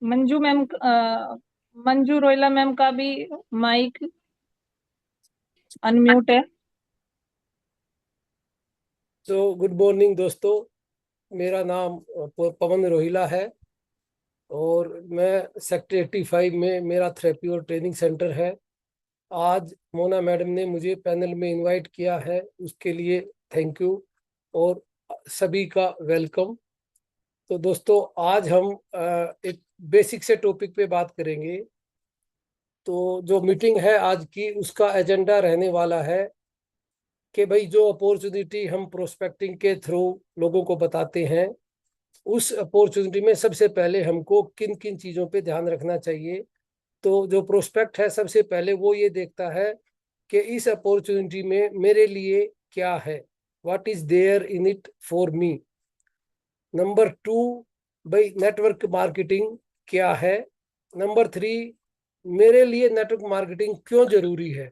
Manju ma'am, Manju रोयला ma'am का भी mic unmute है। तो गुड मॉर्निंग दोस्तों। मेरा नाम पवन रोहिला है और मैं सेक्टर 85 में मेरा थेरेपी और ट्रेनिंग सेंटर है। आज मोना मैडम ने मुझे पैनल में इनवाइट किया है, उसके लिए थैंक यू और सभी का वेलकम। तो दोस्तों, आज हम एक बेसिक से टॉपिक पे बात करेंगे। तो जो मीटिंग है आज की, उसका एजेंडा रहने वाला है कि भाई जो अपॉर्चुनिटी हम प्रोस्पेक्टिंग के थ्रू लोगों को बताते हैं, उस अपॉर्चुनिटी में सबसे पहले हमको किन किन चीज़ों पे ध्यान रखना चाहिए। तो जो प्रोस्पेक्ट है, सबसे पहले वो ये देखता है कि इस अपॉर्चुनिटी में मेरे लिए क्या है, what is there in it for me. Number two, भाई नेटवर्क मार्केटिंग क्या है। नंबर थ्री, मेरे लिए नेटवर्क मार्केटिंग क्यों जरूरी है।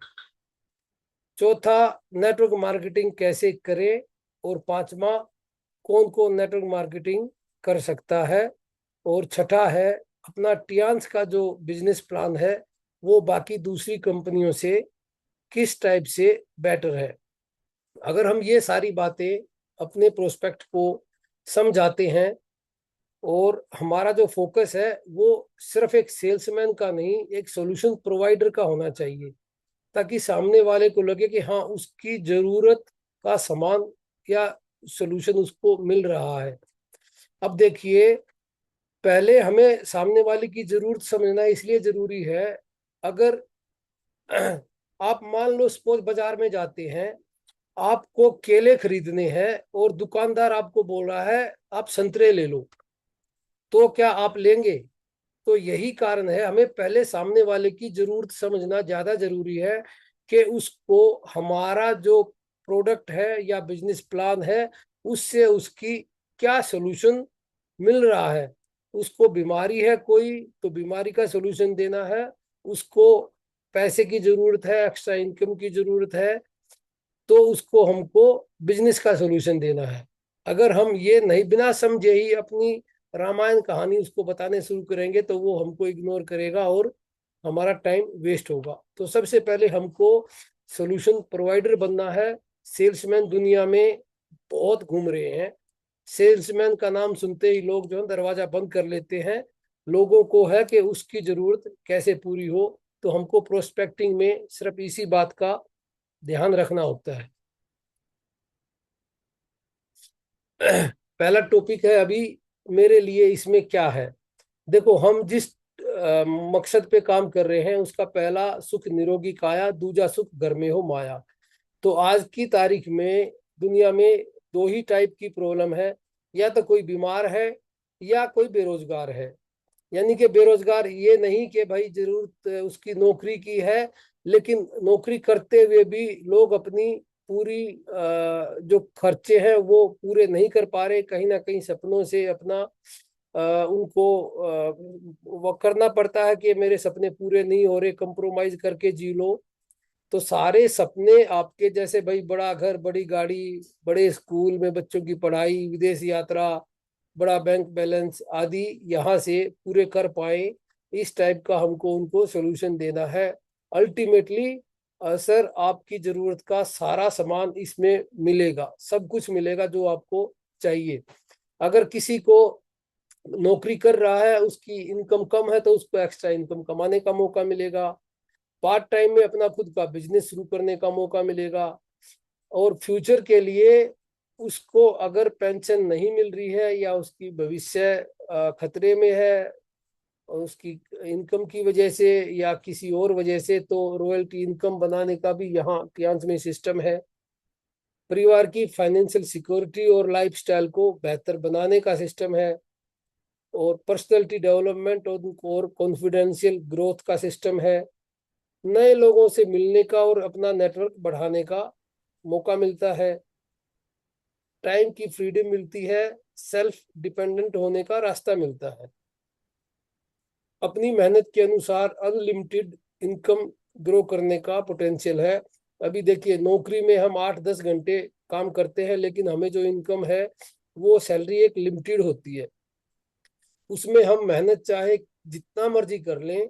चौथा, नेटवर्क मार्केटिंग कैसे करें। और पांचवा, कौन कौन नेटवर्क मार्केटिंग कर सकता है। और छठा है, अपना टियांस का जो बिजनेस प्लान है वो बाकी दूसरी कंपनियों से किस टाइप से बेटर है। अगर हम ये सारी बातें अपने प्रोस्पेक्ट को समझाते हैं और हमारा जो फोकस है वो सिर्फ एक सेल्समैन का नहीं, एक सॉल्यूशन प्रोवाइडर का होना चाहिए, ताकि सामने वाले को लगे कि हाँ, उसकी जरूरत का सामान या सॉल्यूशन उसको मिल रहा है। अब देखिए, पहले हमें सामने वाले की जरूरत समझना इसलिए जरूरी है। अगर आप मान लो सपोज बाजार में जाते हैं, आपको केले खरीदने हैं और दुकानदार आपको बोल रहा है आप संतरे ले लो, तो क्या आप लेंगे। तो यही कारण है, हमें पहले सामने वाले की जरूरत समझना ज्यादा जरूरी है कि उसको हमारा जो प्रोडक्ट है या बिजनेस प्लान है, उससे उसकी क्या सॉल्यूशन मिल रहा है। उसको बीमारी है कोई, तो बीमारी का सॉल्यूशन देना है। उसको पैसे की जरूरत है, एक्स्ट्रा इनकम की जरूरत है, तो उसको हमको बिजनेस का सॉल्यूशन देना है। अगर हम ये नहीं, बिना समझे ही अपनी रामायण कहानी उसको बताने शुरू करेंगे, तो वो हमको इग्नोर करेगा और हमारा टाइम वेस्ट होगा। तो सबसे पहले हमको सॉल्यूशन प्रोवाइडर बनना है। सेल्समैन दुनिया में बहुत घूम रहे हैं। सेल्समैन का नाम सुनते ही लोग जो है दरवाजा बंद कर लेते हैं। लोगों को है कि उसकी जरूरत कैसे पूरी हो। तो हमको प्रोस्पेक्टिंग में सिर्फ इसी बात का ध्यान रखना होता है। पहला टॉपिक है अभी, मेरे लिए इसमें क्या है। देखो, हम जिस मकसद पे काम कर रहे हैं, उसका पहला सुख निरोगी काया, दूजा सुख घर में हो माया। तो आज की तारीख में दुनिया में दो ही टाइप की प्रॉब्लम है, या तो कोई बीमार है या कोई बेरोजगार है। यानी कि बेरोजगार ये नहीं कि भाई जरूरत उसकी नौकरी की है, लेकिन नौकरी करते हुए भी लोग अपनी पूरी जो खर्चे हैं वो पूरे नहीं कर पा रहे। कहीं ना कहीं सपनों से अपना उनको वो करना पड़ता है कि मेरे सपने पूरे नहीं हो रहे, कंप्रोमाइज करके जी लो। तो सारे सपने आपके जैसे, भाई बड़ा घर, बड़ी गाड़ी, बड़े स्कूल में बच्चों की पढ़ाई, विदेश यात्रा, बड़ा बैंक बैलेंस आदि, यहाँ से पूरे कर पाए, इस टाइप का हमको उनको सोल्यूशन देना है। अल्टीमेटली सर, आपकी जरूरत का सारा सामान इसमें मिलेगा, सब कुछ मिलेगा जो आपको चाहिए। अगर किसी को नौकरी कर रहा है, उसकी इनकम कम है, तो उसको एक्स्ट्रा इनकम कमाने का मौका मिलेगा। पार्ट टाइम में अपना खुद का बिजनेस शुरू करने का मौका मिलेगा। और फ्यूचर के लिए उसको अगर पेंशन नहीं मिल रही है या उसकी भविष्य खतरे में है, और उसकी इनकम की वजह से या किसी और वजह से, तो रॉयल्टी इनकम बनाने का भी यहाँ टियांस में सिस्टम है। परिवार की फाइनेंशियल सिक्योरिटी और लाइफस्टाइल को बेहतर बनाने का सिस्टम है। और पर्सनैलिटी डेवलपमेंट और कॉन्फिडेंशियल ग्रोथ का सिस्टम है। नए लोगों से मिलने का और अपना नेटवर्क बढ़ाने का मौका मिलता है। टाइम की फ्रीडम मिलती है, सेल्फ डिपेंडेंट होने का रास्ता मिलता है। अपनी मेहनत के अनुसार अनलिमिटेड इनकम ग्रो करने का पोटेंशियल है। अभी देखिए, नौकरी में हम 8-10 घंटे काम करते हैं, लेकिन हमें जो इनकम है वो सैलरी एक लिमिटेड होती है। उसमें हम मेहनत चाहे जितना मर्जी कर लें,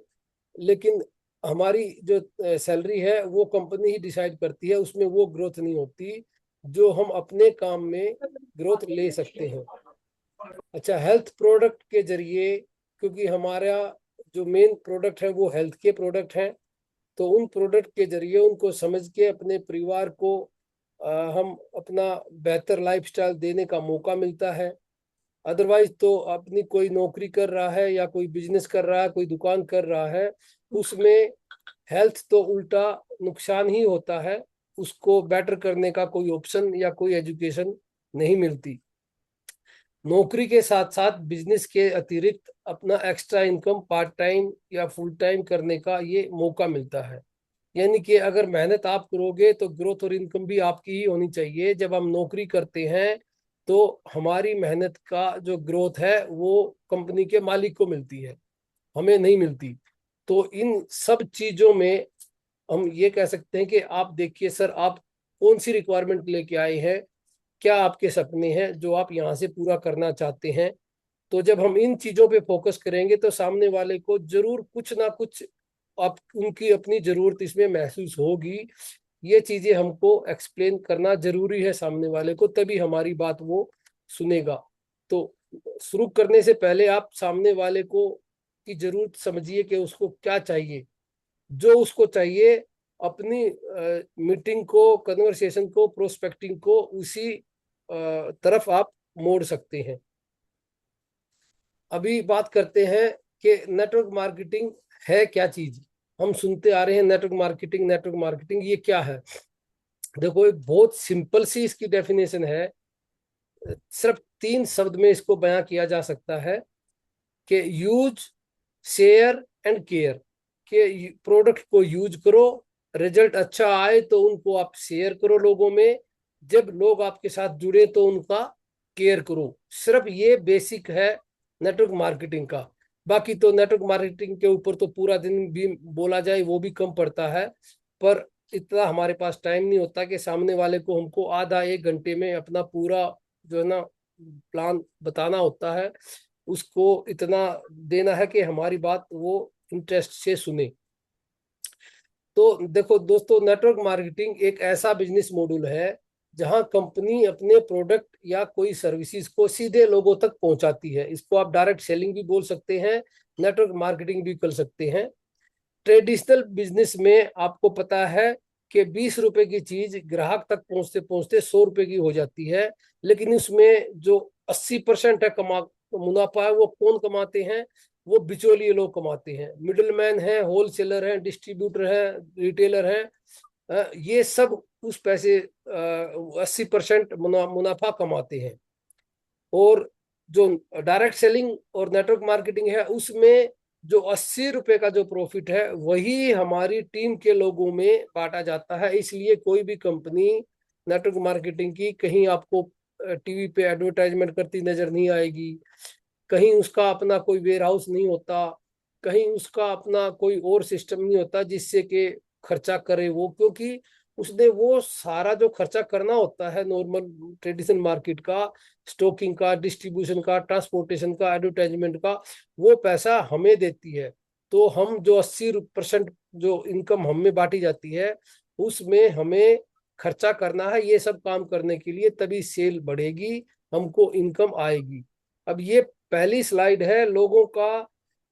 लेकिन हमारी जो सैलरी है वो कंपनी ही डिसाइड करती है, उसमें वो ग्रोथ नहीं होती जो हम अपने काम में ग्रोथ ले सकते हैं। अच्छा, हेल्थ प्रोडक्ट के जरिए, क्योंकि हमारा जो मेन प्रोडक्ट है वो हेल्थ के प्रोडक्ट हैं, तो उन प्रोडक्ट के जरिए उनको समझ के अपने परिवार को हम अपना बेहतर लाइफस्टाइल देने का मौका मिलता है। अदरवाइज तो अपनी कोई नौकरी कर रहा है या कोई बिजनेस कर रहा है, कोई दुकान कर रहा है, उसमें हेल्थ तो उल्टा नुकसान ही होता है, उसको बेटर करने का कोई ऑप्शन या कोई एजुकेशन नहीं मिलती। नौकरी के साथ साथ बिजनेस के अतिरिक्त अपना एक्स्ट्रा इनकम पार्ट टाइम या फुल टाइम करने का ये मौका मिलता है। यानी कि अगर मेहनत आप करोगे तो ग्रोथ और इनकम भी आपकी ही होनी चाहिए। जब हम नौकरी करते हैं तो हमारी मेहनत का जो ग्रोथ है वो कंपनी के मालिक को मिलती है, हमें नहीं मिलती। तो इन सब चीजों में हम ये कह सकते हैं कि आप देखिए सर, आप कौन सी रिक्वायरमेंट लेके आए हैं, क्या आपके सपने हैं जो आप यहाँ से पूरा करना चाहते हैं। तो जब हम इन चीजों पे फोकस करेंगे तो सामने वाले को जरूर कुछ ना कुछ आप उनकी अपनी जरूरत इसमें महसूस होगी। ये चीजें हमको एक्सप्लेन करना जरूरी है सामने वाले को, तभी हमारी बात वो सुनेगा। तो शुरू करने से पहले आप सामने वाले को की जरूरत समझिए कि उसको क्या चाहिए। जो उसको चाहिए, अपनी मीटिंग को, कन्वर्सेशन को, प्रोस्पेक्टिंग को उसी तरफ आप मोड़ सकते हैं। अभी बात करते हैं कि नेटवर्क मार्केटिंग है क्या चीज। हम सुनते आ रहे हैं नेटवर्क मार्केटिंग, नेटवर्क मार्केटिंग, ये क्या है? देखो, एक बहुत सिंपल सी इसकी डेफिनेशन है। सिर्फ 3 शब्द में इसको बयां किया जा सकता है कि यूज, शेयर एंड केयर। के प्रोडक्ट को यूज करो, रिजल्ट अच्छा आए तो उनको आप शेयर करो लोगों में, जब लोग आपके साथ जुड़े तो उनका केयर करो। सिर्फ ये बेसिक है नेटवर्क मार्केटिंग का। बाकी तो नेटवर्क मार्केटिंग के ऊपर तो पूरा दिन भी बोला जाए वो भी कम पड़ता है, पर इतना हमारे पास टाइम नहीं होता कि सामने वाले को हमको आधा एक घंटे में अपना पूरा जो है ना प्लान बताना होता है, उसको इतना देना है कि हमारी बात वो इंटरेस्ट से सुने। तो देखो दोस्तों, नेटवर्क मार्केटिंग एक ऐसा बिजनेस मॉड्यूल है जहां कंपनी अपने प्रोडक्ट या कोई सर्विसेज को सीधे लोगों तक पहुंचाती है। इसको आप डायरेक्ट सेलिंग भी बोल सकते हैं, नेटवर्क मार्केटिंग भी कर सकते हैं। ट्रेडिशनल बिजनेस में आपको पता है कि 20 रुपए की चीज ग्राहक तक पहुंचते पहुंचते 100 रुपए की हो जाती है, लेकिन उसमें जो 80% है कमा मुनाफा है वो कौन कमाते हैं? वो बिचौलिए लोग कमाते हैं, मिडिलमैन है, होलसेलर है, डिस्ट्रीब्यूटर है, रिटेलर है। ये सब उस पैसे 80% मुनाफा कमाते हैं। और जो डायरेक्ट सेलिंग और नेटवर्क मार्केटिंग है उसमें जो 80 रुपए का जो प्रॉफिट है वही हमारी टीम के लोगों में बांटा जाता है। इसलिए कोई भी कंपनी नेटवर्क मार्केटिंग की कहीं आपको टीवी पे एडवर्टाइजमेंट करती नजर नहीं आएगी, कहीं उसका अपना कोई वेयर हाउस नहीं होता, कहीं उसका अपना कोई और सिस्टम नहीं होता जिससे कि खर्चा करे वो, क्योंकि उसने वो सारा जो खर्चा करना होता है नॉर्मल ट्रेडिशनल मार्केट का, स्टॉकिंग का, डिस्ट्रीब्यूशन का, ट्रांसपोर्टेशन का, एडवर्टाइजमेंट का, वो पैसा हमें देती है। तो हम जो 80% जो इनकम हमें बांटी जाती है उसमें हमें खर्चा करना है ये सब काम करने के लिए, तभी सेल बढ़ेगी, हमको इनकम आएगी। अब ये पहली स्लाइड है। लोगों का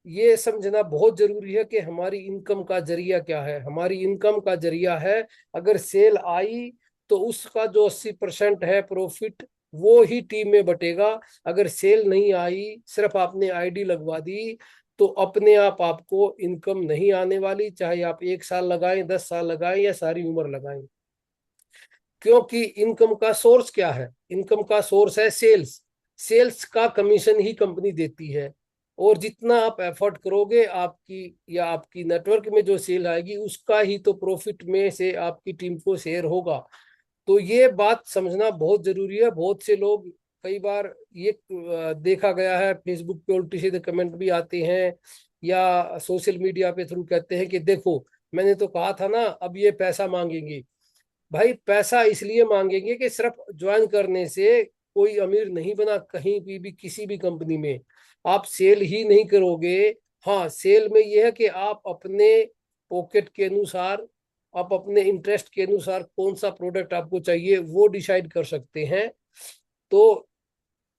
ये समझना बहुत जरूरी है कि हमारी इनकम का जरिया क्या है। हमारी इनकम का जरिया है, अगर सेल आई तो उसका जो 80% है प्रॉफिट वो ही टीम में बटेगा। अगर सेल नहीं आई, सिर्फ आपने आईडी लगवा दी, तो अपने आप आपको इनकम नहीं आने वाली, चाहे आप 1 साल लगाएं, 10 साल लगाएं या सारी उम्र लगाएं। क्योंकि इनकम का सोर्स क्या है? इनकम का सोर्स है सेल्स। सेल्स का कमीशन ही कंपनी देती है, और जितना आप एफर्ट करोगे आपकी या आपकी नेटवर्क में जो सेल आएगी उसका ही तो प्रॉफिट में से आपकी टीम को शेयर होगा। तो ये बात समझना बहुत जरूरी है। बहुत से लोग, कई बार ये देखा गया है फेसबुक पे उल्टी सीधे कमेंट भी आते हैं या सोशल मीडिया पे थ्रू कहते हैं कि देखो मैंने तो कहा था ना, अब ये पैसा मांगेंगे। भाई पैसा इसलिए मांगेंगे कि सिर्फ ज्वाइन करने से कोई अमीर नहीं बना कहीं भी किसी भी कंपनी में। आप सेल ही नहीं करोगे, हाँ, सेल में ये है कि आप अपने पॉकेट के अनुसार, आप अपने इंटरेस्ट के अनुसार कौन सा प्रोडक्ट आपको चाहिए वो डिसाइड कर सकते हैं। तो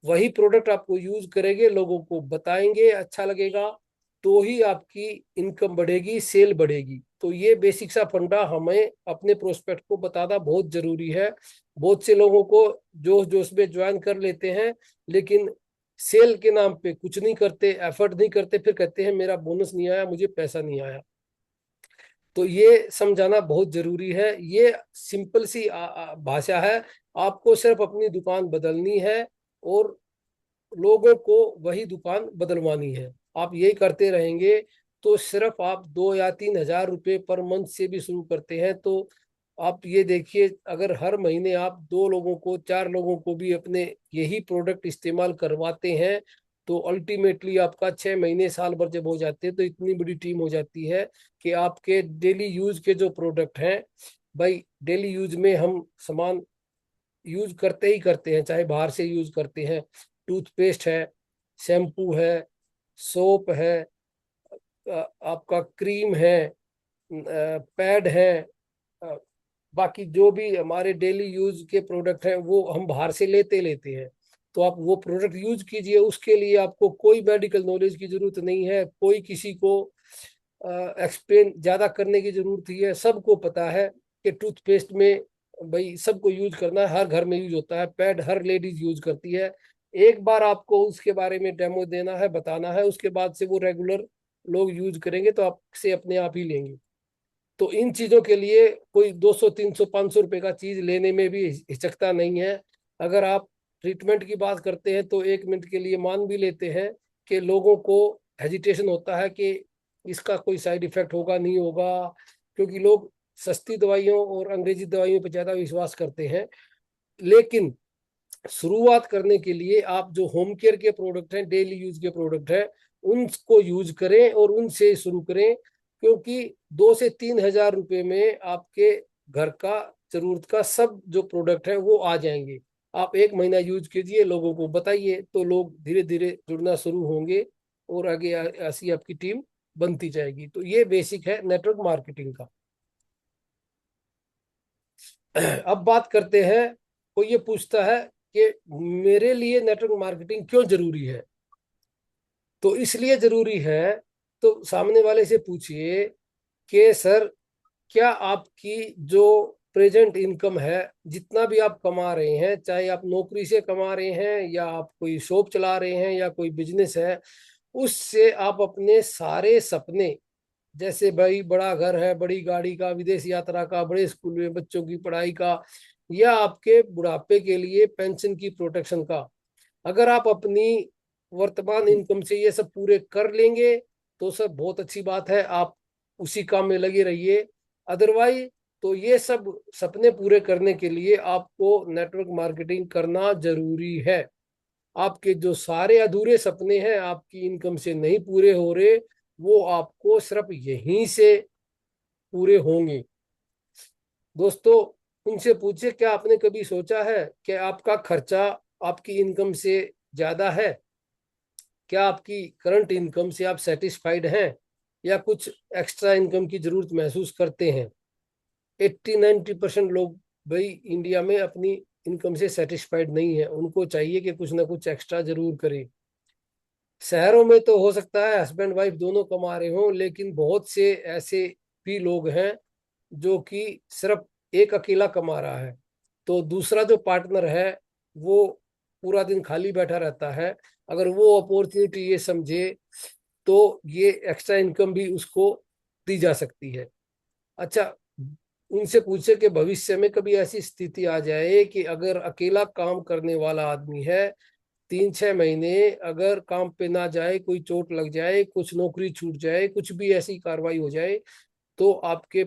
वही प्रोडक्ट आपको यूज करेंगे, लोगों को बताएंगे, अच्छा लगेगा तो ही आपकी इनकम बढ़ेगी, सेल बढ़ेगी। तो ये बेसिक सा फंडा हमें अपने प्रोस्पेक्ट को बताना बहुत जरूरी है। बहुत से लोगों को जोश जोश में ज्वाइन कर लेते हैं, लेकिन सेल के नाम पे कुछ नहीं करते, एफर्ट नहीं करते, फिर कहते हैं मेरा बोनस नहीं आया, मुझे पैसा नहीं आया। तो ये समझाना बहुत जरूरी है। ये सिंपल सी भाषा है। आपको सिर्फ अपनी दुकान बदलनी है और लोगों को वही दुकान बदलवानी है। आप यही करते रहेंगे तो सिर्फ आप 2 या 3 हजार रुपये पर मंथ से भी शुरू करते हैं तो आप ये देखिए, अगर हर महीने आप 2 लोगों को, 4 लोगों को भी अपने यही प्रोडक्ट इस्तेमाल करवाते हैं तो अल्टीमेटली आपका 6 महीने, साल भर जब हो जाते हैं तो इतनी बड़ी टीम हो जाती है कि आपके डेली यूज के जो प्रोडक्ट हैं, भाई डेली यूज में हम सामान यूज करते ही करते हैं, चाहे बाहर से यूज करते हैं। टूथपेस्ट है, शैम्पू है, सोप है, आपका क्रीम है, पैड है, अ, बाकी जो भी हमारे डेली यूज के प्रोडक्ट हैं वो हम बाहर से लेते लेते हैं। तो आप वो प्रोडक्ट यूज कीजिए, उसके लिए आपको कोई मेडिकल नॉलेज की जरूरत नहीं है, कोई किसी को एक्सप्लेन ज्यादा करने की जरूरत ही है। सबको पता है कि टूथपेस्ट में भाई सबको यूज करना है, हर घर में यूज होता है। पैड हर लेडीज यूज करती है। एक बार आपको उसके बारे में डेमो देना है, बताना है, उसके बाद से वो रेगुलर लोग यूज करेंगे तो आपसे अपने आप ही लेंगे। तो इन चीजों के लिए कोई 200, 300, 500 रुपए का चीज लेने में भी हिचकता नहीं है। अगर आप ट्रीटमेंट की बात करते हैं तो 1 मिनट के लिए मान भी लेते हैं कि लोगों को हेजिटेशन होता है कि इसका कोई साइड इफेक्ट होगा नहीं होगा, क्योंकि लोग सस्ती दवाइयों और अंग्रेजी दवाइयों पर ज्यादा विश्वास करते हैं। लेकिन शुरुआत करने के लिए आप जो होम केयर के प्रोडक्ट हैं, डेली यूज के प्रोडक्ट हैं, उनको यूज करें और उनसे शुरू करें, क्योंकि 2 से 3 हजार रुपए में आपके घर का जरूरत का सब जो प्रोडक्ट है वो आ जाएंगे। आप 1 महीना यूज कीजिए, लोगों को बताइए, तो लोग धीरे धीरे जुड़ना शुरू होंगे और आगे ऐसी आपकी टीम बनती जाएगी। तो ये बेसिक है नेटवर्क मार्केटिंग का। अब बात करते हैं, कोई ये पूछता है कि मेरे लिए नेटवर्क मार्केटिंग क्यों जरूरी है। तो इसलिए जरूरी है, तो सामने वाले से पूछिए कि सर, क्या आपकी जो प्रेजेंट इनकम है, जितना भी आप कमा रहे हैं, चाहे आप नौकरी से कमा रहे हैं या आप कोई शॉप चला रहे हैं या कोई बिजनेस है, उससे आप अपने सारे सपने, जैसे भाई बड़ा घर है, बड़ी गाड़ी का, विदेश यात्रा का, बड़े स्कूल में बच्चों की पढ़ाई का, या आपके बुढ़ापे के लिए पेंशन की प्रोटेक्शन का, अगर आप अपनी वर्तमान इनकम से ये सब पूरे कर लेंगे तो सब बहुत अच्छी बात है, आप उसी काम में लगे रहिए। अदरवाइज तो ये सब सपने पूरे करने के लिए आपको नेटवर्क मार्केटिंग करना जरूरी है। आपके जो सारे अधूरे सपने हैं, आपकी इनकम से नहीं पूरे हो रहे, वो आपको सिर्फ यहीं से पूरे होंगे। दोस्तों, उनसे पूछिए, क्या आपने कभी सोचा है कि आपका खर्चा आपकी इनकम से ज्यादा है? क्या आपकी करंट इनकम से आप सेटिस्फाइड हैं या कुछ एक्स्ट्रा इनकम की जरूरत महसूस करते हैं? 80-90% लोग भाई इंडिया में अपनी इनकम से सेटिस्फाइड नहीं है, उनको चाहिए कि कुछ ना कुछ एक्स्ट्रा जरूर करें। शहरों में तो हो सकता है हस्बैंड वाइफ दोनों कमा रहे हों, लेकिन बहुत से ऐसे भी लोग हैं जो कि सिर्फ एक अकेला कमा रहा है, तो दूसरा जो पार्टनर है वो पूरा दिन खाली बैठा रहता है। अगर वो अपॉर्चुनिटी ये समझे तो ये एक्स्ट्रा इनकम भी उसको दी जा सकती है। अच्छा, उनसे पूछे कि भविष्य में कभी ऐसी स्थिति आ जाए कि अगर अकेला काम करने वाला आदमी है, 3-6 महीने अगर काम पे ना जाए, कोई चोट लग जाए, कुछ नौकरी छूट जाए, कुछ भी ऐसी कार्रवाई हो जाए, तो आपके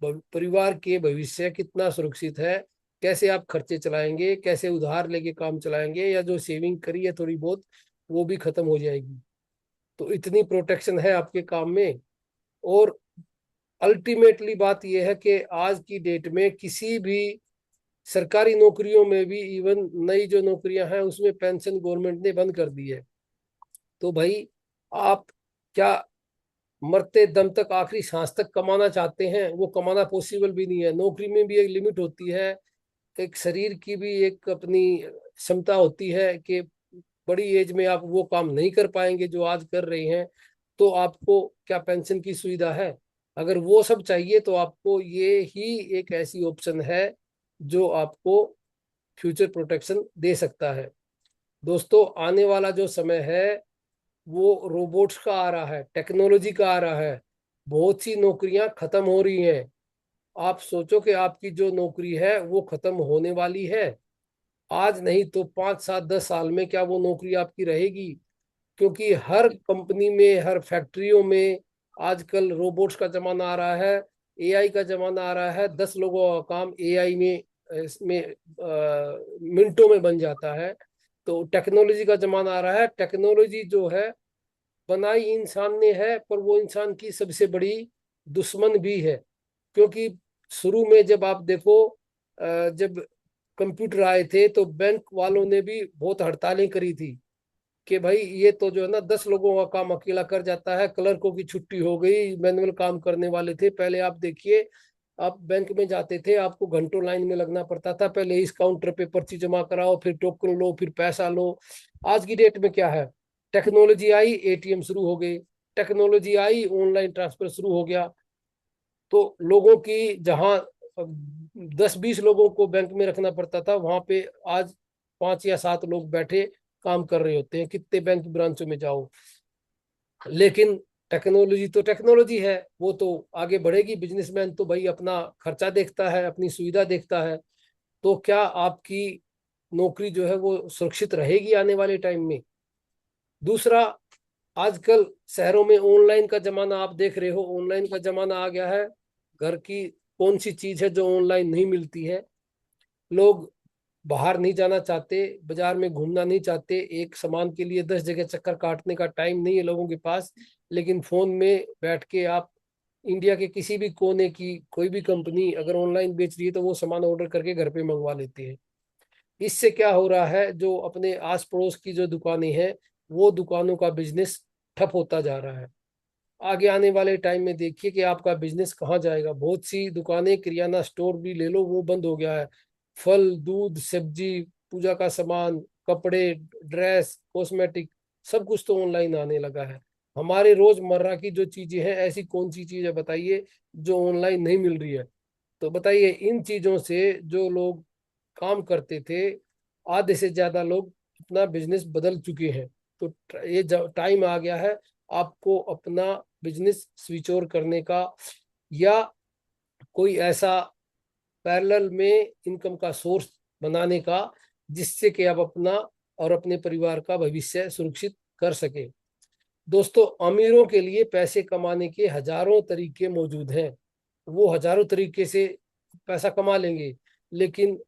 परिवार के भविष्य कितना सुरक्षित है? कैसे आप खर्चे चलाएंगे, कैसे उधार लेके काम चलाएंगे, या जो सेविंग करी है थोड़ी बहुत वो भी खत्म हो जाएगी। तो इतनी प्रोटेक्शन है आपके काम में। और अल्टीमेटली बात यह है कि आज की डेट में किसी भी सरकारी नौकरियों में भी, इवन नई जो नौकरियां हैं उसमें पेंशन गवर्नमेंट ने बंद कर दी है। तो भाई आप क्या मरते दम तक, आखिरी सांस तक कमाना चाहते हैं, वो कमाना पॉसिबल भी नहीं है। नौकरी में भी एक लिमिट होती है, एक शरीर की भी एक अपनी क्षमता होती है कि बड़ी एज में आप वो काम नहीं कर पाएंगे जो आज कर रहे हैं। तो आपको क्या पेंशन की सुविधा है? अगर वो सब चाहिए तो आपको ये ही एक ऐसी ऑप्शन है जो आपको फ्यूचर प्रोटेक्शन दे सकता है। दोस्तों, आने वाला जो समय है वो रोबोट्स का आ रहा है, टेक्नोलॉजी का आ रहा है। बहुत सी नौकरियां खत्म हो रही हैं। आप सोचो कि आपकी जो नौकरी है वो खत्म होने वाली है। आज नहीं तो 5 7 10 साल में क्या वो नौकरी आपकी रहेगी? क्योंकि हर कंपनी में, हर फैक्ट्रियों में आजकल रोबोट्स का जमाना आ रहा है, एआई का जमाना आ रहा है। 10 लोगों का काम एआई में, इसमें मिनटों में बन जाता है। तो टेक्नोलॉजी का जमाना आ रहा है। टेक्नोलॉजी जो है बनाई इंसान ने है, पर वो इंसान की सबसे बड़ी दुश्मन भी है। क्योंकि शुरू में जब आप देखो, जब कंप्यूटर आए थे तो बैंक वालों ने भी बहुत हड़तालें करी थी कि भाई ये तो जो है ना 10 लोगों का काम अकेला कर जाता है, क्लर्कों की छुट्टी हो गई, मैनुअल काम करने वाले थे। पहले आप देखिए, आप बैंक में जाते थे, आपको घंटों लाइन में लगना पड़ता था। पहले इस काउंटर पे पर्ची जमा कराओ, फिर टोकन लो, फिर पैसा लो। आज की डेट में क्या है? टेक्नोलॉजी आई, एटीएम शुरू हो गए। टेक्नोलॉजी आई, ऑनलाइन ट्रांसफर शुरू हो गया। तो लोगों की जहां 10 20 लोगों को बैंक में रखना पड़ता था, वहां पे आज 5 या 7 लोग बैठे काम कर रहे होते हैं। कितने बैंक ब्रांचों में जाओ। लेकिन टेक्नोलॉजी तो टेक्नोलॉजी है, वो तो आगे बढ़ेगी। बिजनेसमैन तो भाई अपना खर्चा देखता है, अपनी सुविधा देखता है। तो क्या आपकी नौकरी जो है वो सुरक्षित रहेगी आने वाले टाइम में? दूसरा, आजकल शहरों में ऑनलाइन का जमाना आप देख रहे हो, ऑनलाइन का जमाना आ गया है। घर की कौन सी चीज है जो ऑनलाइन नहीं मिलती है? लोग बाहर नहीं जाना चाहते, बाजार में घूमना नहीं चाहते, एक सामान के लिए 10 जगह चक्कर काटने का टाइम नहीं है लोगों के पास। लेकिन फोन में बैठ के आप इंडिया के किसी भी कोने की कोई भी कंपनी अगर ऑनलाइन बेच रही है तो वो सामान ऑर्डर करके घर पे मंगवा लेते हैं। इससे क्या हो रहा है, जो अपने आस पड़ोस की जो दुकानें हैं, वो दुकानों का बिजनेस ठप होता जा रहा है। आगे आने वाले टाइम में देखिए कि आपका बिजनेस कहाँ जाएगा। बहुत सी दुकानें, किराना स्टोर भी ले लो, वो बंद हो गया है। फल, दूध, सब्जी, पूजा का सामान, कपड़े, ड्रेस, कॉस्मेटिक, सब कुछ तो ऑनलाइन आने लगा है। हमारे रोजमर्रा की जो चीजें हैं, ऐसी कौन सी चीज है बताइए जो ऑनलाइन नहीं मिल रही है? तो बताइए, इन चीजों से जो लोग काम करते थे, आधे से ज्यादा लोग अपना बिजनेस बदल चुके हैं। तो ये टाइम आ गया है आपको अपना बिजनेस स्विच ओवर करने का, या कोई ऐसा पैरेलल में इनकम का सोर्स बनाने का, जिससे कि आप अपना और अपने परिवार का भविष्य सुरक्षित कर सके। दोस्तों, अमीरों के लिए पैसे कमाने के हजारों तरीके मौजूद हैं। वो हजारों तरीके से पैसा कमा लेंगे। लेकिन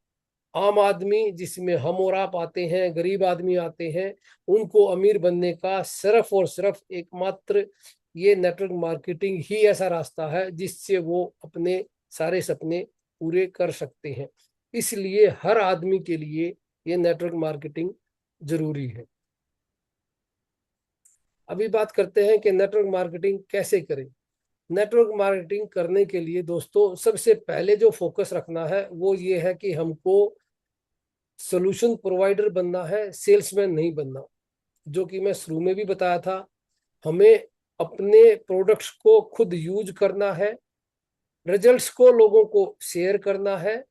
आम आदमी, जिसमें हम और आप आते हैं, गरीब आदमी आते हैं, उनको अमीर बनने का सिर्फ और सिर्फ एकमात्र ये नेटवर्क मार्केटिंग ही ऐसा रास्ता है जिससे वो अपने सारे सपने पूरे कर सकते हैं। इसलिए हर आदमी के लिए ये नेटवर्क मार्केटिंग जरूरी है। अभी बात करते हैं कि नेटवर्क मार्केटिंग कैसे करें। नेटवर्क मार्केटिंग करने के लिए दोस्तों, सबसे पहले जो फोकस रखना है वो ये है कि हमको सोल्यूशन प्रोवाइडर बनना है, सेल्समैन नहीं बनना। जो कि मैं शुरू में भी बताया था, हमें अपने प्रोडक्ट्स को खुद यूज करना है, रिजल्ट्स को लोगों को शेयर करना है।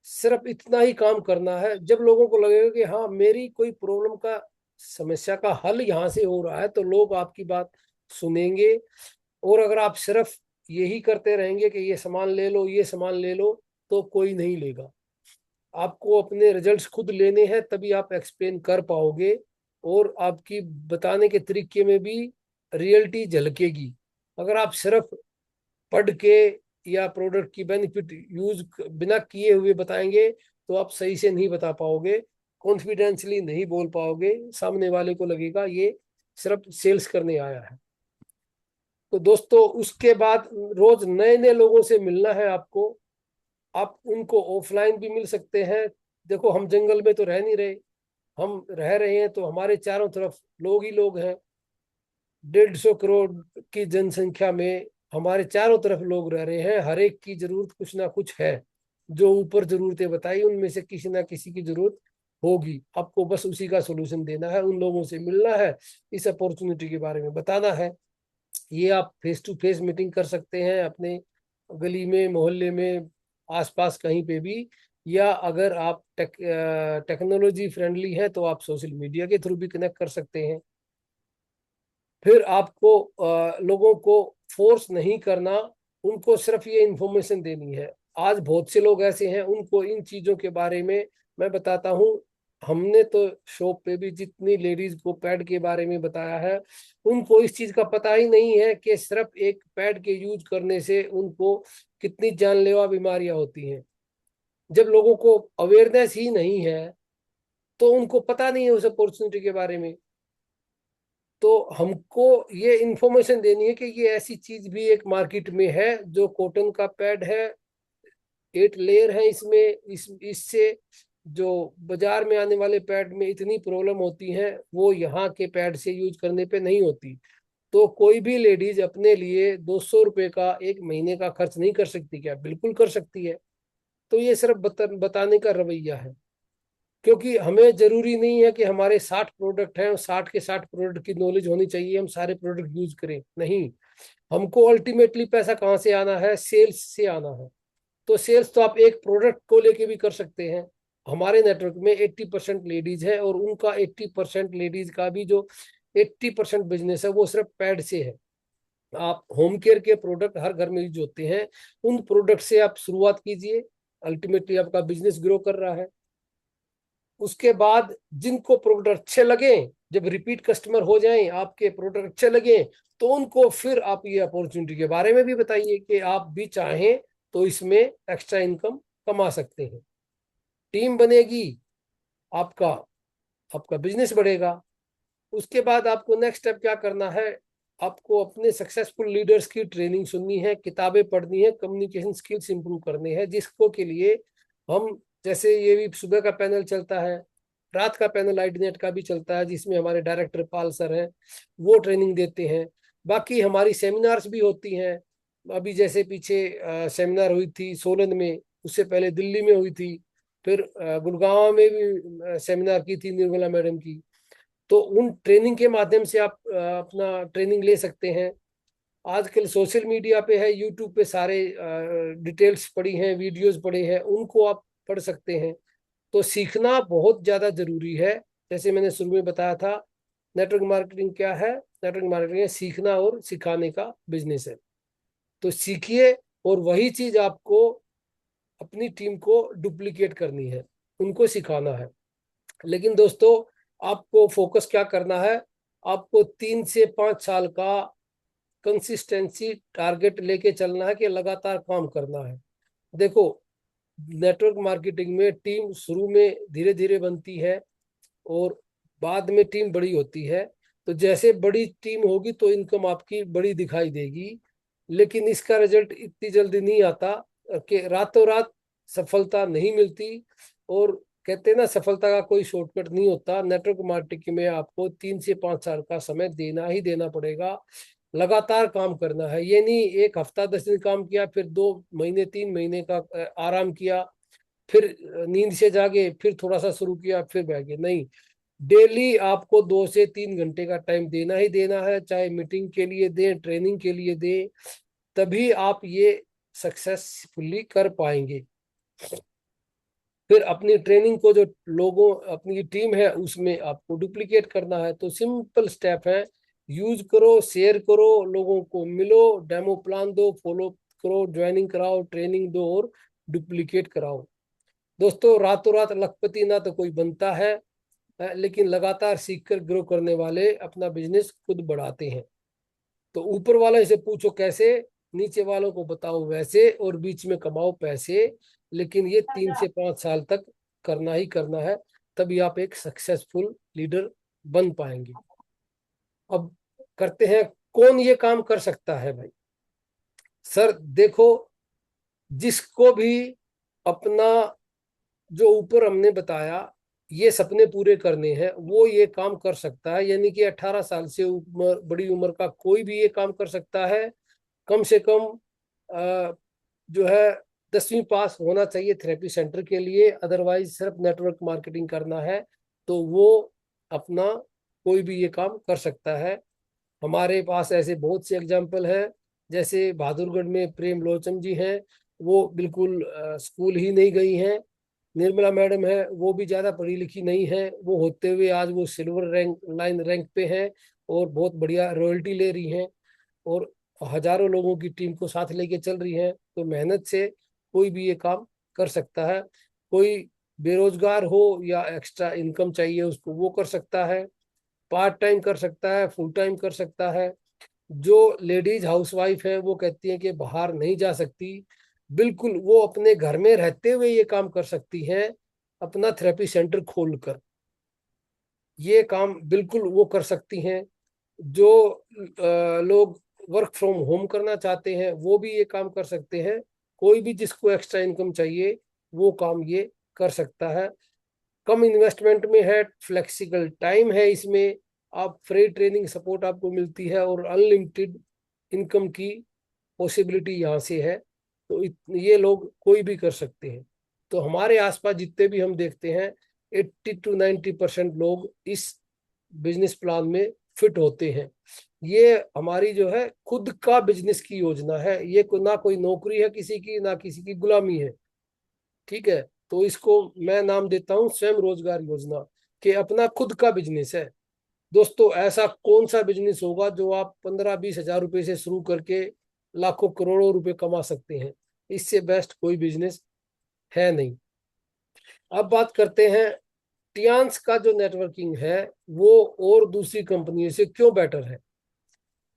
सिर्फ इतना ही काम करना है। जब लोगों को लगेगा कि हाँ, मेरी कोई प्रॉब्लम का, समस्या का हल यहाँ से हो रहा है, तो लोग आपकी बात सुनेंगे। और अगर आप सिर्फ यही करते रहेंगे कि ये सामान ले लो, ये सामान ले लो, तो कोई नहीं लेगा। आपको अपने रिजल्ट्स खुद लेने हैं, तभी आप एक्सप्लेन कर पाओगे। और आपकी बताने के तरीके में भी रियलिटी झलकेगी। अगर आप सिर्फ पढ़ के या प्रोडक्ट की बेनिफिट यूज बिना किए हुए बताएंगे, तो आप सही से नहीं बता पाओगे, कॉन्फिडेंशली नहीं बोल पाओगे। सामने वाले को लगेगा ये सिर्फ सेल्स करने आया है। तो दोस्तों, उसके बाद रोज नए नए लोगों से मिलना है आपको। आप उनको ऑफलाइन भी मिल सकते हैं। देखो, हम जंगल में तो रह नहीं रहे, हम रह रहे हैं तो हमारे चारों तरफ लोग ही लोग हैं। 150 करोड़ की जनसंख्या में हमारे चारों तरफ लोग रह रहे हैं, हर एक की जरूरत कुछ ना कुछ है। जो ऊपर जरूरतें बताई उनमें से किसी ना किसी की जरूरत होगी, आपको बस उसी का सोल्यूशन देना है, उन लोगों से मिलना है, इस अपॉर्चुनिटी के बारे में बताना है। ये आप फेस टू फेस मीटिंग कर सकते हैं अपने गली में, मोहल्ले में, आसपास कहीं पे भी, या अगर आप टेक्नोलॉजी फ्रेंडली है तो आप सोशल मीडिया के थ्रू भी कनेक्ट कर सकते हैं। फिर आपको लोगों को फोर्स नहीं करना, उनको सिर्फ ये इंफॉर्मेशन देनी है। आज बहुत से लोग ऐसे हैं, उनको इन चीजों के बारे में मैं बताता हूँ। हमने तो शॉप पे भी जितनी लेडीज को पैड के बारे में बताया है, उनको इस चीज का पता ही नहीं है कि सिर्फ एक पैड के यूज करने से उनको कितनी जानलेवा बीमारियां होती हैं। जब लोगों को अवेयरनेस ही नहीं है तो उनको पता नहीं है उस अपॉर्चुनिटी के बारे में। तो हमको ये इंफॉर्मेशन देनी है कि ये ऐसी चीज भी एक मार्केट में है, जो कॉटन का पैड है, 8 लेयर है इसमें। इससे जो बाजार में आने वाले पैड में इतनी प्रॉब्लम होती है, वो यहाँ के पैड से यूज करने पे नहीं होती। तो कोई भी लेडीज अपने लिए 200 रुपये का एक महीने का खर्च नहीं कर सकती क्या? बिल्कुल कर सकती है। तो ये सिर्फ बताने का रवैया है। क्योंकि हमें जरूरी नहीं है कि हमारे 60 प्रोडक्ट हैं और 60 के 60 प्रोडक्ट की नॉलेज होनी चाहिए, हम सारे प्रोडक्ट यूज करें, नहीं। हमको अल्टीमेटली पैसा कहाँ से आना है? सेल्स से आना है। तो सेल्स तो आप एक प्रोडक्ट को लेके भी कर सकते हैं। हमारे नेटवर्क में 80% लेडीज है, और उनका 80% लेडीज का भी जो 80% बिजनेस है वो सिर्फ पैड से है। आप होम केयर के प्रोडक्ट हर घर में यूज होते हैं, उन प्रोडक्ट से आप शुरुआत कीजिए। अल्टीमेटली आपका बिजनेस ग्रो कर रहा है। उसके बाद जिनको प्रोडक्ट अच्छे लगे, जब रिपीट कस्टमर हो जाएं, आपके प्रोडक्ट अच्छे लगे, तो उनको फिर आप ये अपॉर्चुनिटी के बारे में भी बताइए कि आप भी चाहें तो इसमें एक्स्ट्रा इनकम कमा सकते हैं। टीम बनेगी, आपका आपका बिजनेस बढ़ेगा। उसके बाद आपको नेक्स्ट स्टेप क्या करना है? आपको अपने सक्सेसफुल लीडर्स की ट्रेनिंग सुननी है, किताबें पढ़नी है, कम्युनिकेशन स्किल्स इंप्रूव करने हैं, जिसको के लिए हम, जैसे ये भी सुबह का पैनल चलता है, रात का पैनल आईडीनेट का भी चलता है, जिसमें हमारे डायरेक्टर पाल सर हैं, वो ट्रेनिंग देते हैं। बाकी हमारी सेमिनार्स भी होती हैं। अभी जैसे पीछे सेमिनार हुई थी सोलन में, उससे पहले दिल्ली में हुई थी, फिर गुड़गांव में भी सेमिनार की थी निर्मला मैडम की। तो उन ट्रेनिंग के माध्यम से आप अपना ट्रेनिंग ले सकते हैं। आजकल सोशल मीडिया पे है, यूट्यूब पे सारे डिटेल्स पड़ी हैं, वीडियोस पड़े हैं, उनको आप पढ़ सकते हैं। तो सीखना बहुत ज़्यादा जरूरी है। जैसे मैंने शुरू में बताया था, नेटवर्क मार्केटिंग क्या है? नेटवर्क मार्केटिंग है सीखना और सिखाने का बिजनेस है। तो सीखिए, और वही चीज आपको अपनी टीम को डुप्लीकेट करनी है, उनको सिखाना है। लेकिन दोस्तों, आपको फोकस क्या करना है? आपको 3 से 5 साल का कंसिस्टेंसी टारगेट लेके चलना है, कि लगातार काम करना है। देखो, नेटवर्क मार्केटिंग में टीम शुरू में धीरे धीरे बनती है, और बाद में टीम बड़ी होती है। तो जैसे बड़ी टीम होगी तो इनकम आपकी बड़ी दिखाई देगी, लेकिन इसका रिजल्ट इतनी जल्दी नहीं आता, कि रातों रात सफलता नहीं मिलती। और कहते हैं ना, सफलता का कोई शॉर्टकट नहीं होता। नेटवर्क मार्केटिंग में आपको 3 से 5 साल का समय देना ही देना पड़ेगा। लगातार काम करना है, ये नहीं 1 हफ्ता 10 दिन काम किया, फिर 2 महीने 3 महीने का आराम किया, फिर नींद से जागे, फिर थोड़ा सा शुरू किया, फिर बैठ गए, नहीं। डेली आपको 2 से 3 घंटे का टाइम देना ही देना है, चाहे मीटिंग के लिए दें, ट्रेनिंग के लिए दें, तभी आप ये सक्सेसफुली कर पाएंगे। फिर अपनी ट्रेनिंग को जो लोगों, अपनी टीम है उसमें आपको डुप्लीकेट करना है। तो सिंपल स्टेप है, यूज करो, शेयर करो, लोगों को मिलो, डेमो प्लान दो, फॉलो करो, ज्वाइनिंग कराओ, ट्रेनिंग दो, और डुप्लीकेट कराओ। दोस्तों, रातों रात लखपति ना तो कोई बनता है, लेकिन लगातार सीखकर ग्रो करने वाले अपना बिजनेस खुद बढ़ाते हैं। तो ऊपर वाले से पूछो कैसे, नीचे वालों को बताओ वैसे, और बीच में कमाओ पैसे। लेकिन ये 3 से 5 साल तक करना ही करना है, तभी आप एक सक्सेसफुल लीडर बन पाएंगे। अब करते हैं, कौन ये काम कर सकता है भाई? सर देखो, जिसको भी अपना, जो ऊपर हमने बताया, ये सपने पूरे करने हैं वो ये काम कर सकता है। यानी कि 18 साल से बड़ी उम्र का कोई भी ये काम कर सकता है। कम से कम जो है 10वीं पास होना चाहिए थेरेपी सेंटर के लिए, अदरवाइज सिर्फ नेटवर्क मार्केटिंग करना है तो वो अपना कोई भी ये काम कर सकता है। हमारे पास ऐसे बहुत से एग्जाम्पल हैं। जैसे बहादुरगढ़ में प्रेम लोचन जी हैं, वो बिल्कुल स्कूल ही नहीं गई हैं। निर्मला मैडम है, वो भी ज्यादा पढ़ी लिखी नहीं है, वो होते हुए आज वो सिल्वर रैंक पे हैं और बहुत बढ़िया रॉयल्टी ले रही हैं और हजारों लोगों की टीम को साथ लेके चल रही हैं। तो मेहनत से कोई भी ये काम कर सकता है। कोई बेरोजगार हो या एक्स्ट्रा इनकम चाहिए उसको, वो कर सकता है। पार्ट टाइम कर सकता है, फुल टाइम कर सकता है। जो लेडीज हाउसवाइफ है वो कहती हैं कि बाहर नहीं जा सकती, बिल्कुल वो अपने घर में रहते हुए ये काम कर सकती हैं, अपना थेरेपी सेंटर खोलकर ये काम बिल्कुल वो कर सकती हैं। जो लोग वर्क फ्रॉम होम करना चाहते हैं वो भी ये काम कर सकते हैं। कोई भी जिसको एक्स्ट्रा इनकम चाहिए वो काम ये कर सकता है। कम इन्वेस्टमेंट में है, फ्लेक्सिबल टाइम है इसमें, आप फ्री ट्रेनिंग सपोर्ट आपको मिलती है और अनलिमिटेड इनकम की पॉसिबिलिटी यहाँ से है। तो ये लोग कोई भी कर सकते हैं। तो हमारे आसपास जितने भी हम देखते हैं 80 to 90% लोग इस बिजनेस प्लान में फिट होते हैं। ये हमारी जो है खुद का बिजनेस की योजना है, ये ना कोई नौकरी है किसी की, ना किसी की गुलामी है। ठीक है, तो इसको मैं नाम देता हूँ स्वयं रोजगार योजना, कि अपना खुद का बिजनेस है। दोस्तों ऐसा कौन सा बिजनेस होगा जो आप 15-20 हजार रुपए से शुरू करके लाखों करोड़ों रुपए कमा सकते हैं? इससे बेस्ट कोई बिजनेस है नहीं। अब बात करते हैं टियान्स का जो नेटवर्किंग है वो और दूसरी कंपनियों से क्यों बेटर है।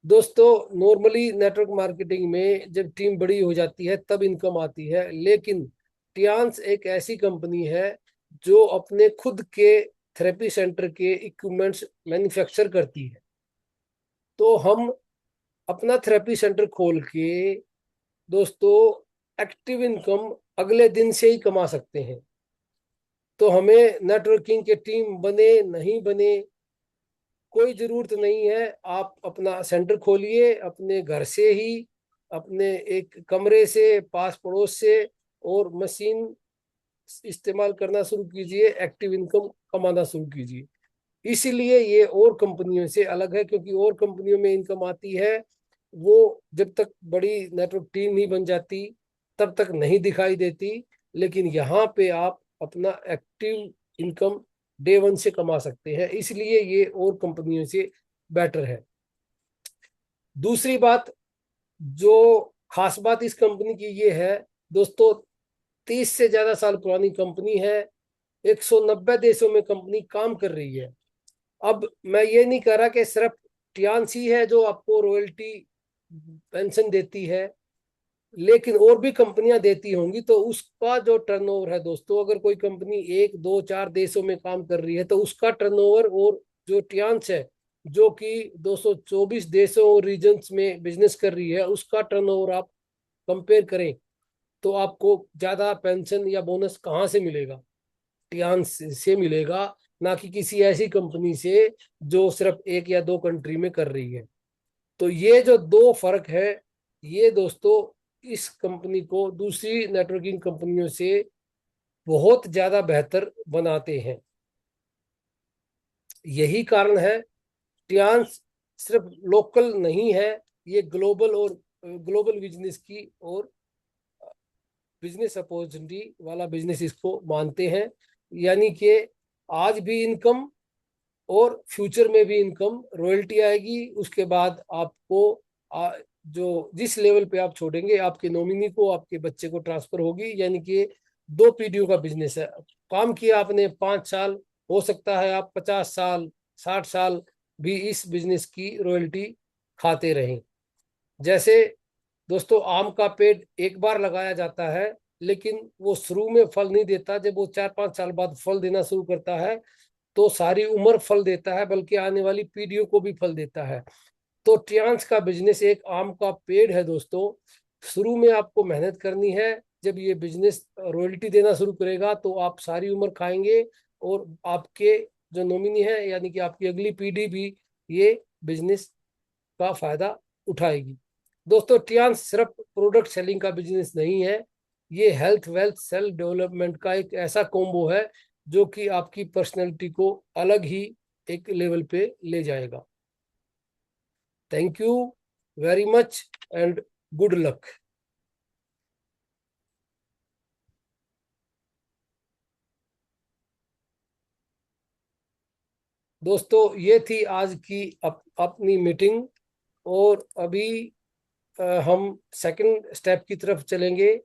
दोस्तों नॉर्मली नेटवर्क मार्केटिंग में जब टीम बड़ी हो जाती है तब इनकम आती है, लेकिन टियान्स एक ऐसी कंपनी है जो अपने खुद के थेरेपी सेंटर के इक्विपमेंट्स मैन्युफैक्चर करती है। तो हम अपना थेरेपी सेंटर खोल के दोस्तों एक्टिव इनकम अगले दिन से ही कमा सकते हैं। तो हमें नेटवर्किंग के टीम बने नहीं बने कोई जरूरत नहीं है। आप अपना सेंटर खोलिए अपने घर से ही, अपने एक कमरे से, पास पड़ोस से, और मशीन इस्तेमाल करना शुरू कीजिए, एक्टिव इनकम कमाना शुरू कीजिए। इसीलिए ये और कंपनियों से अलग है, क्योंकि और कंपनियों में इनकम आती है वो जब तक बड़ी नेटवर्क टीम नहीं बन जाती तब तक नहीं दिखाई देती। लेकिन यहाँ पे आप अपना एक्टिव इनकम डे 1 से कमा सकते हैं, इसलिए ये और कंपनियों से बेटर है। दूसरी बात, जो खास बात इस कंपनी की ये है दोस्तों, 30 से ज्यादा साल पुरानी कंपनी है, 190 देशों में कंपनी काम कर रही है। अब मैं ये नहीं कह रहा कि सिर्फ टियान्सी है जो आपको रॉयल्टी पेंशन देती है, लेकिन और भी कंपनियां देती होंगी। तो उसका जो टर्नओवर है दोस्तों, अगर कोई कंपनी 1 2 4 देशों में काम कर रही है तो उसका टर्नओवर, और जो टियान्स है जो कि 224 देशों और रीजन्स में बिजनेस कर रही है, उसका टर्नओवर आप कंपेयर करें तो आपको ज्यादा पेंशन या बोनस कहाँ से मिलेगा? टियान्स से मिलेगा, ना कि किसी ऐसी कंपनी से जो सिर्फ 1 या 2 कंट्री में कर रही है। तो ये जो दो फर्क है, ये दोस्तों इस कंपनी को दूसरी नेटवर्किंग कंपनियों से बहुत ज्यादा बेहतर बनाते हैं। यही कारण है टियान्स सिर्फ लोकल नहीं है, ये ग्लोबल और ग्लोबल बिजनेस की और बिजनेस अपॉर्चुनिटी वाला बिजनेस इसको मानते हैं। यानी कि आज भी इनकम और फ्यूचर में भी इनकम, रॉयल्टी आएगी, उसके बाद आपको जो जिस लेवल पे आप छोड़ेंगे आपके नॉमिनी को, आपके बच्चे को ट्रांसफर होगी। यानी कि 2 पीढ़ियों का बिजनेस है। काम किया आपने 5 साल, हो सकता है आप 50 साल 60 साल भी इस बिजनेस की रॉयल्टी खाते रहें। जैसे दोस्तों आम का पेड़ एक बार लगाया जाता है, लेकिन वो शुरू में फल नहीं देता, जब वो 4 5 साल बाद फल देना शुरू करता है तो सारी उम्र फल देता है, बल्कि आने वाली पीढ़ियों को भी फल देता है। तो ट्रियांस का बिजनेस एक आम का पेड़ है दोस्तों। शुरू में आपको मेहनत करनी है, जब ये बिजनेस रॉयल्टी देना शुरू करेगा तो आप सारी उम्र खाएंगे और आपके जो नॉमिनी है यानी कि आपकी अगली पीढ़ी भी ये बिजनेस का फायदा उठाएगी। दोस्तों, टियान सिर्फ प्रोडक्ट सेलिंग का बिजनेस नहीं है, ये हेल्थ वेल्थ सेल्फ डेवलपमेंट का एक ऐसा कॉम्बो है जो कि आपकी पर्सनैलिटी को अलग ही एक लेवल पे ले जाएगा। Thank you very much and good luck. दोस्तों, ये थी आज की अपनी मीटिंग। और अभी हम सेकंड स्टेप की तरफ चलेंगे,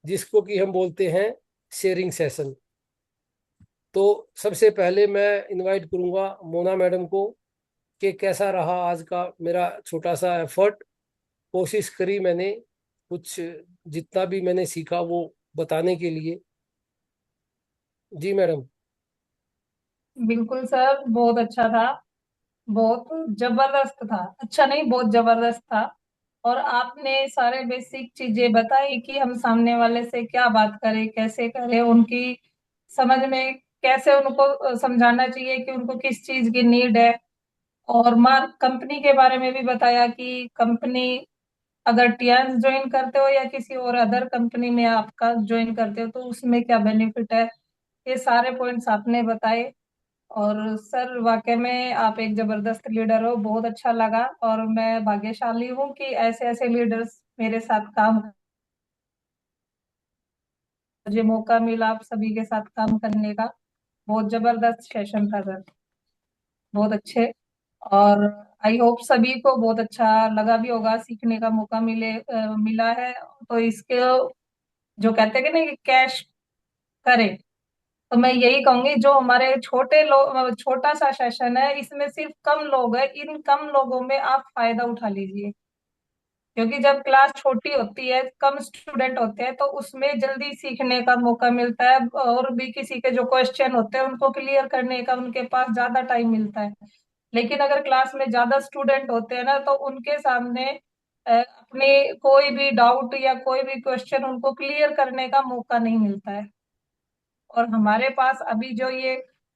जिसको कि हम बोलते हैं शेयरिंग सेशन। तो सबसे पहले मैं इनवाइट करूंगा मोना मैडम को कि कैसा रहा आज का मेरा छोटा सा एफर्ट। कोशिश करी मैंने कुछ, जितना भी मैंने सीखा वो बताने के लिए। जी मैडम। बिल्कुल सर, बहुत अच्छा था। बहुत जबरदस्त था, अच्छा नहीं बहुत जबरदस्त था। और आपने सारे बेसिक चीजें बताई कि हम सामने वाले से क्या बात करें, कैसे करें, उनकी समझ में कैसे उनको समझाना चाहिए कि उनको किस चीज की नीड है। और मार्क कंपनी के बारे में भी बताया कि कंपनी अगर टीएस ज्वाइन करते हो या किसी और अदर कंपनी में आपका ज्वाइन करते हो तो उसमें क्या बेनिफिट है। ये सारे पॉइंट्स आपने बताए। और सर वाकई में आप एक जबरदस्त लीडर हो, बहुत अच्छा लगा। और मैं भाग्यशाली हूँ कि ऐसे ऐसे लीडर्स मेरे साथ काम, मुझे मौका मिला आप सभी के साथ काम करने का। बहुत जबरदस्त सेशन था सर, बहुत अच्छे। और आई होप सभी को बहुत अच्छा लगा भी होगा, सीखने का मौका मिला है। तो इसके जो कहते हैं कि ना कि कैश करें, तो मैं यही कहूंगी जो हमारे छोटे लोग, छोटा सा सेशन है, इसमें सिर्फ कम लोग हैं, इन कम लोगों में आप फायदा उठा लीजिए। क्योंकि जब क्लास छोटी होती है, कम स्टूडेंट होते हैं, तो उसमें जल्दी सीखने का मौका मिलता है और भी किसी के जो क्वेश्चन होते हैं उनको क्लियर करने का उनके पास ज्यादा टाइम मिलता है। लेकिन अगर क्लास में ज्यादा स्टूडेंट होते हैं ना, तो उनके सामने अपने कोई भी डाउट या कोई भी क्वेश्चन उनको क्लियर करने का मौका नहीं मिलता है। और हमारे पास अभी जो ये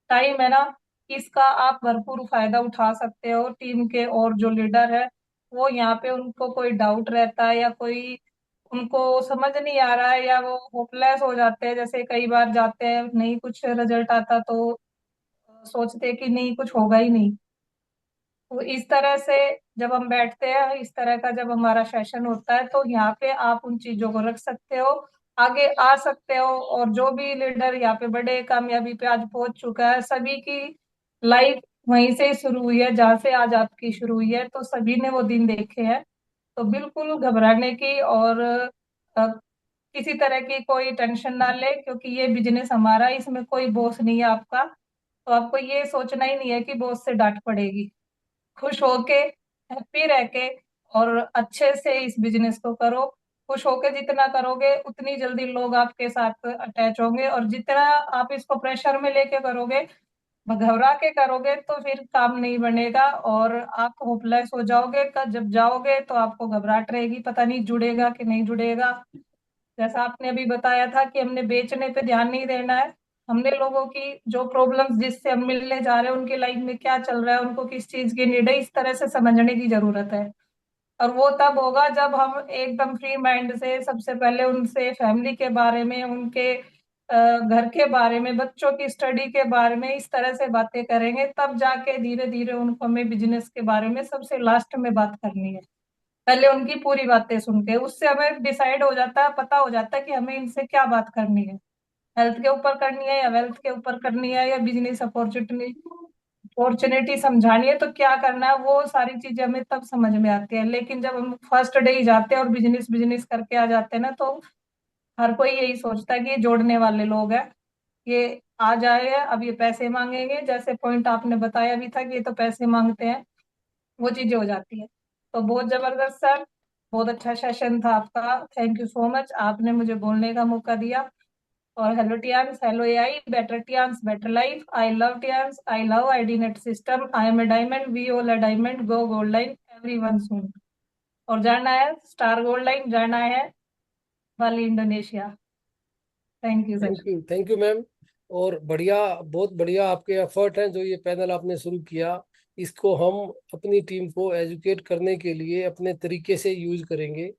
टाइम है ना, इसका आप भरपूर फायदा उठा सकते हो। टीम के और जो लीडर है, वो यहाँ पे उनको कोई डाउट रहता है या कोई उनको समझ नहीं आ रहा है या वो होपलेस हो जाते हैं, जैसे कई बार जाते हैं नहीं कुछ रिजल्ट आता तो सोचते हैं कि नहीं कुछ होगा ही नहीं। तो इस तरह से जब हम बैठते हैं, इस तरह का जब हमारा सेशन होता है, तो यहाँ पे आप उन चीजों को रख सकते हो, आगे आ सकते हो। और जो भी लीडर यहाँ पे बड़े कामयाबी पे आज पहुंच चुका है, सभी की लाइफ वहीं से ही शुरू हुई है जहाँ से आज आपकी शुरू हुई है, तो सभी ने वो दिन देखे हैं। तो बिल्कुल घबराने की और किसी तरह की कोई टेंशन ना ले, क्योंकि ये बिजनेस हमारा है, इसमें कोई बॉस नहीं है आपका। तो आपको ये सोचना ही नहीं है कि बॉस से डांट पड़ेगी। खुश होके, हैप्पी रह के और अच्छे से इस बिजनेस को करो। खुश होके जितना करोगे उतनी जल्दी लोग आपके साथ अटैच होंगे, और जितना आप इसको प्रेशर में लेके करोगे, घबरा के करोगे, तो फिर काम नहीं बनेगा और आप होपलेस हो जाओगे। जब जाओगे तो आपको घबराहट रहेगी, पता नहीं जुड़ेगा कि नहीं जुड़ेगा। जैसा आपने अभी बताया था कि हमने बेचने पे ध्यान नहीं देना है, हमने लोगों की जो प्रॉब्लम्स जिससे हम मिलने जा रहे हैं उनकी लाइफ में क्या चल रहा है, उनको किस चीज की नीड है, इस तरह से समझने की जरूरत है। और वो तब होगा जब हम एकदम फ्री माइंड से सबसे पहले उनसे फैमिली के बारे में, उनके घर के बारे में, बच्चों की स्टडी के बारे में इस तरह से बातें करेंगे, तब जाके धीरे धीरे उनको हमें बिजनेस के बारे में सबसे लास्ट में बात करनी है। पहले उनकी पूरी बातें सुन के उससे हमें डिसाइड हो जाता है, पता हो जाता है कि हमें इनसे क्या बात करनी है। हेल्थ के ऊपर करनी है या वेल्थ के ऊपर करनी है या बिजनेस अपॉर्चुनिटी अपॉर्चुनिटी समझानी है, तो क्या करना है, वो सारी चीजें हमें तब समझ में आती है। लेकिन जब हम फर्स्ट डे ही जाते हैं और बिजनेस बिजनेस करके आ जाते हैं ना, तो हर कोई यही सोचता है कि ये जोड़ने वाले लोग हैं, ये आ जाए अब ये पैसे मांगेंगे, जैसे पॉइंट आपने बताया भी था कि ये तो पैसे मांगते हैं, वो चीजें हो जाती है। तो बहुत जबरदस्त सर, बहुत अच्छा सेशन था आपका। थैंक यू सो मच, आपने मुझे बोलने का मौका दिया। और hello Tiens, hello AI, better Tiens better life, I love Tiens, I love ID net system, I am a diamond, we all a diamond, go gold line, everyone soon. और जाना है स्टार गोल्ड लाइन, जाना है Bali Indonesia. Thank you sir. Thank you ma'am. और बढ़िया, बहुत बढ़िया आपके एफर्ट हैं जो ये पैनल आपने शुरू किया। इसको हम अपनी टीम को एजुकेट करने के लिए अपने तरीके से यूज करेंगे।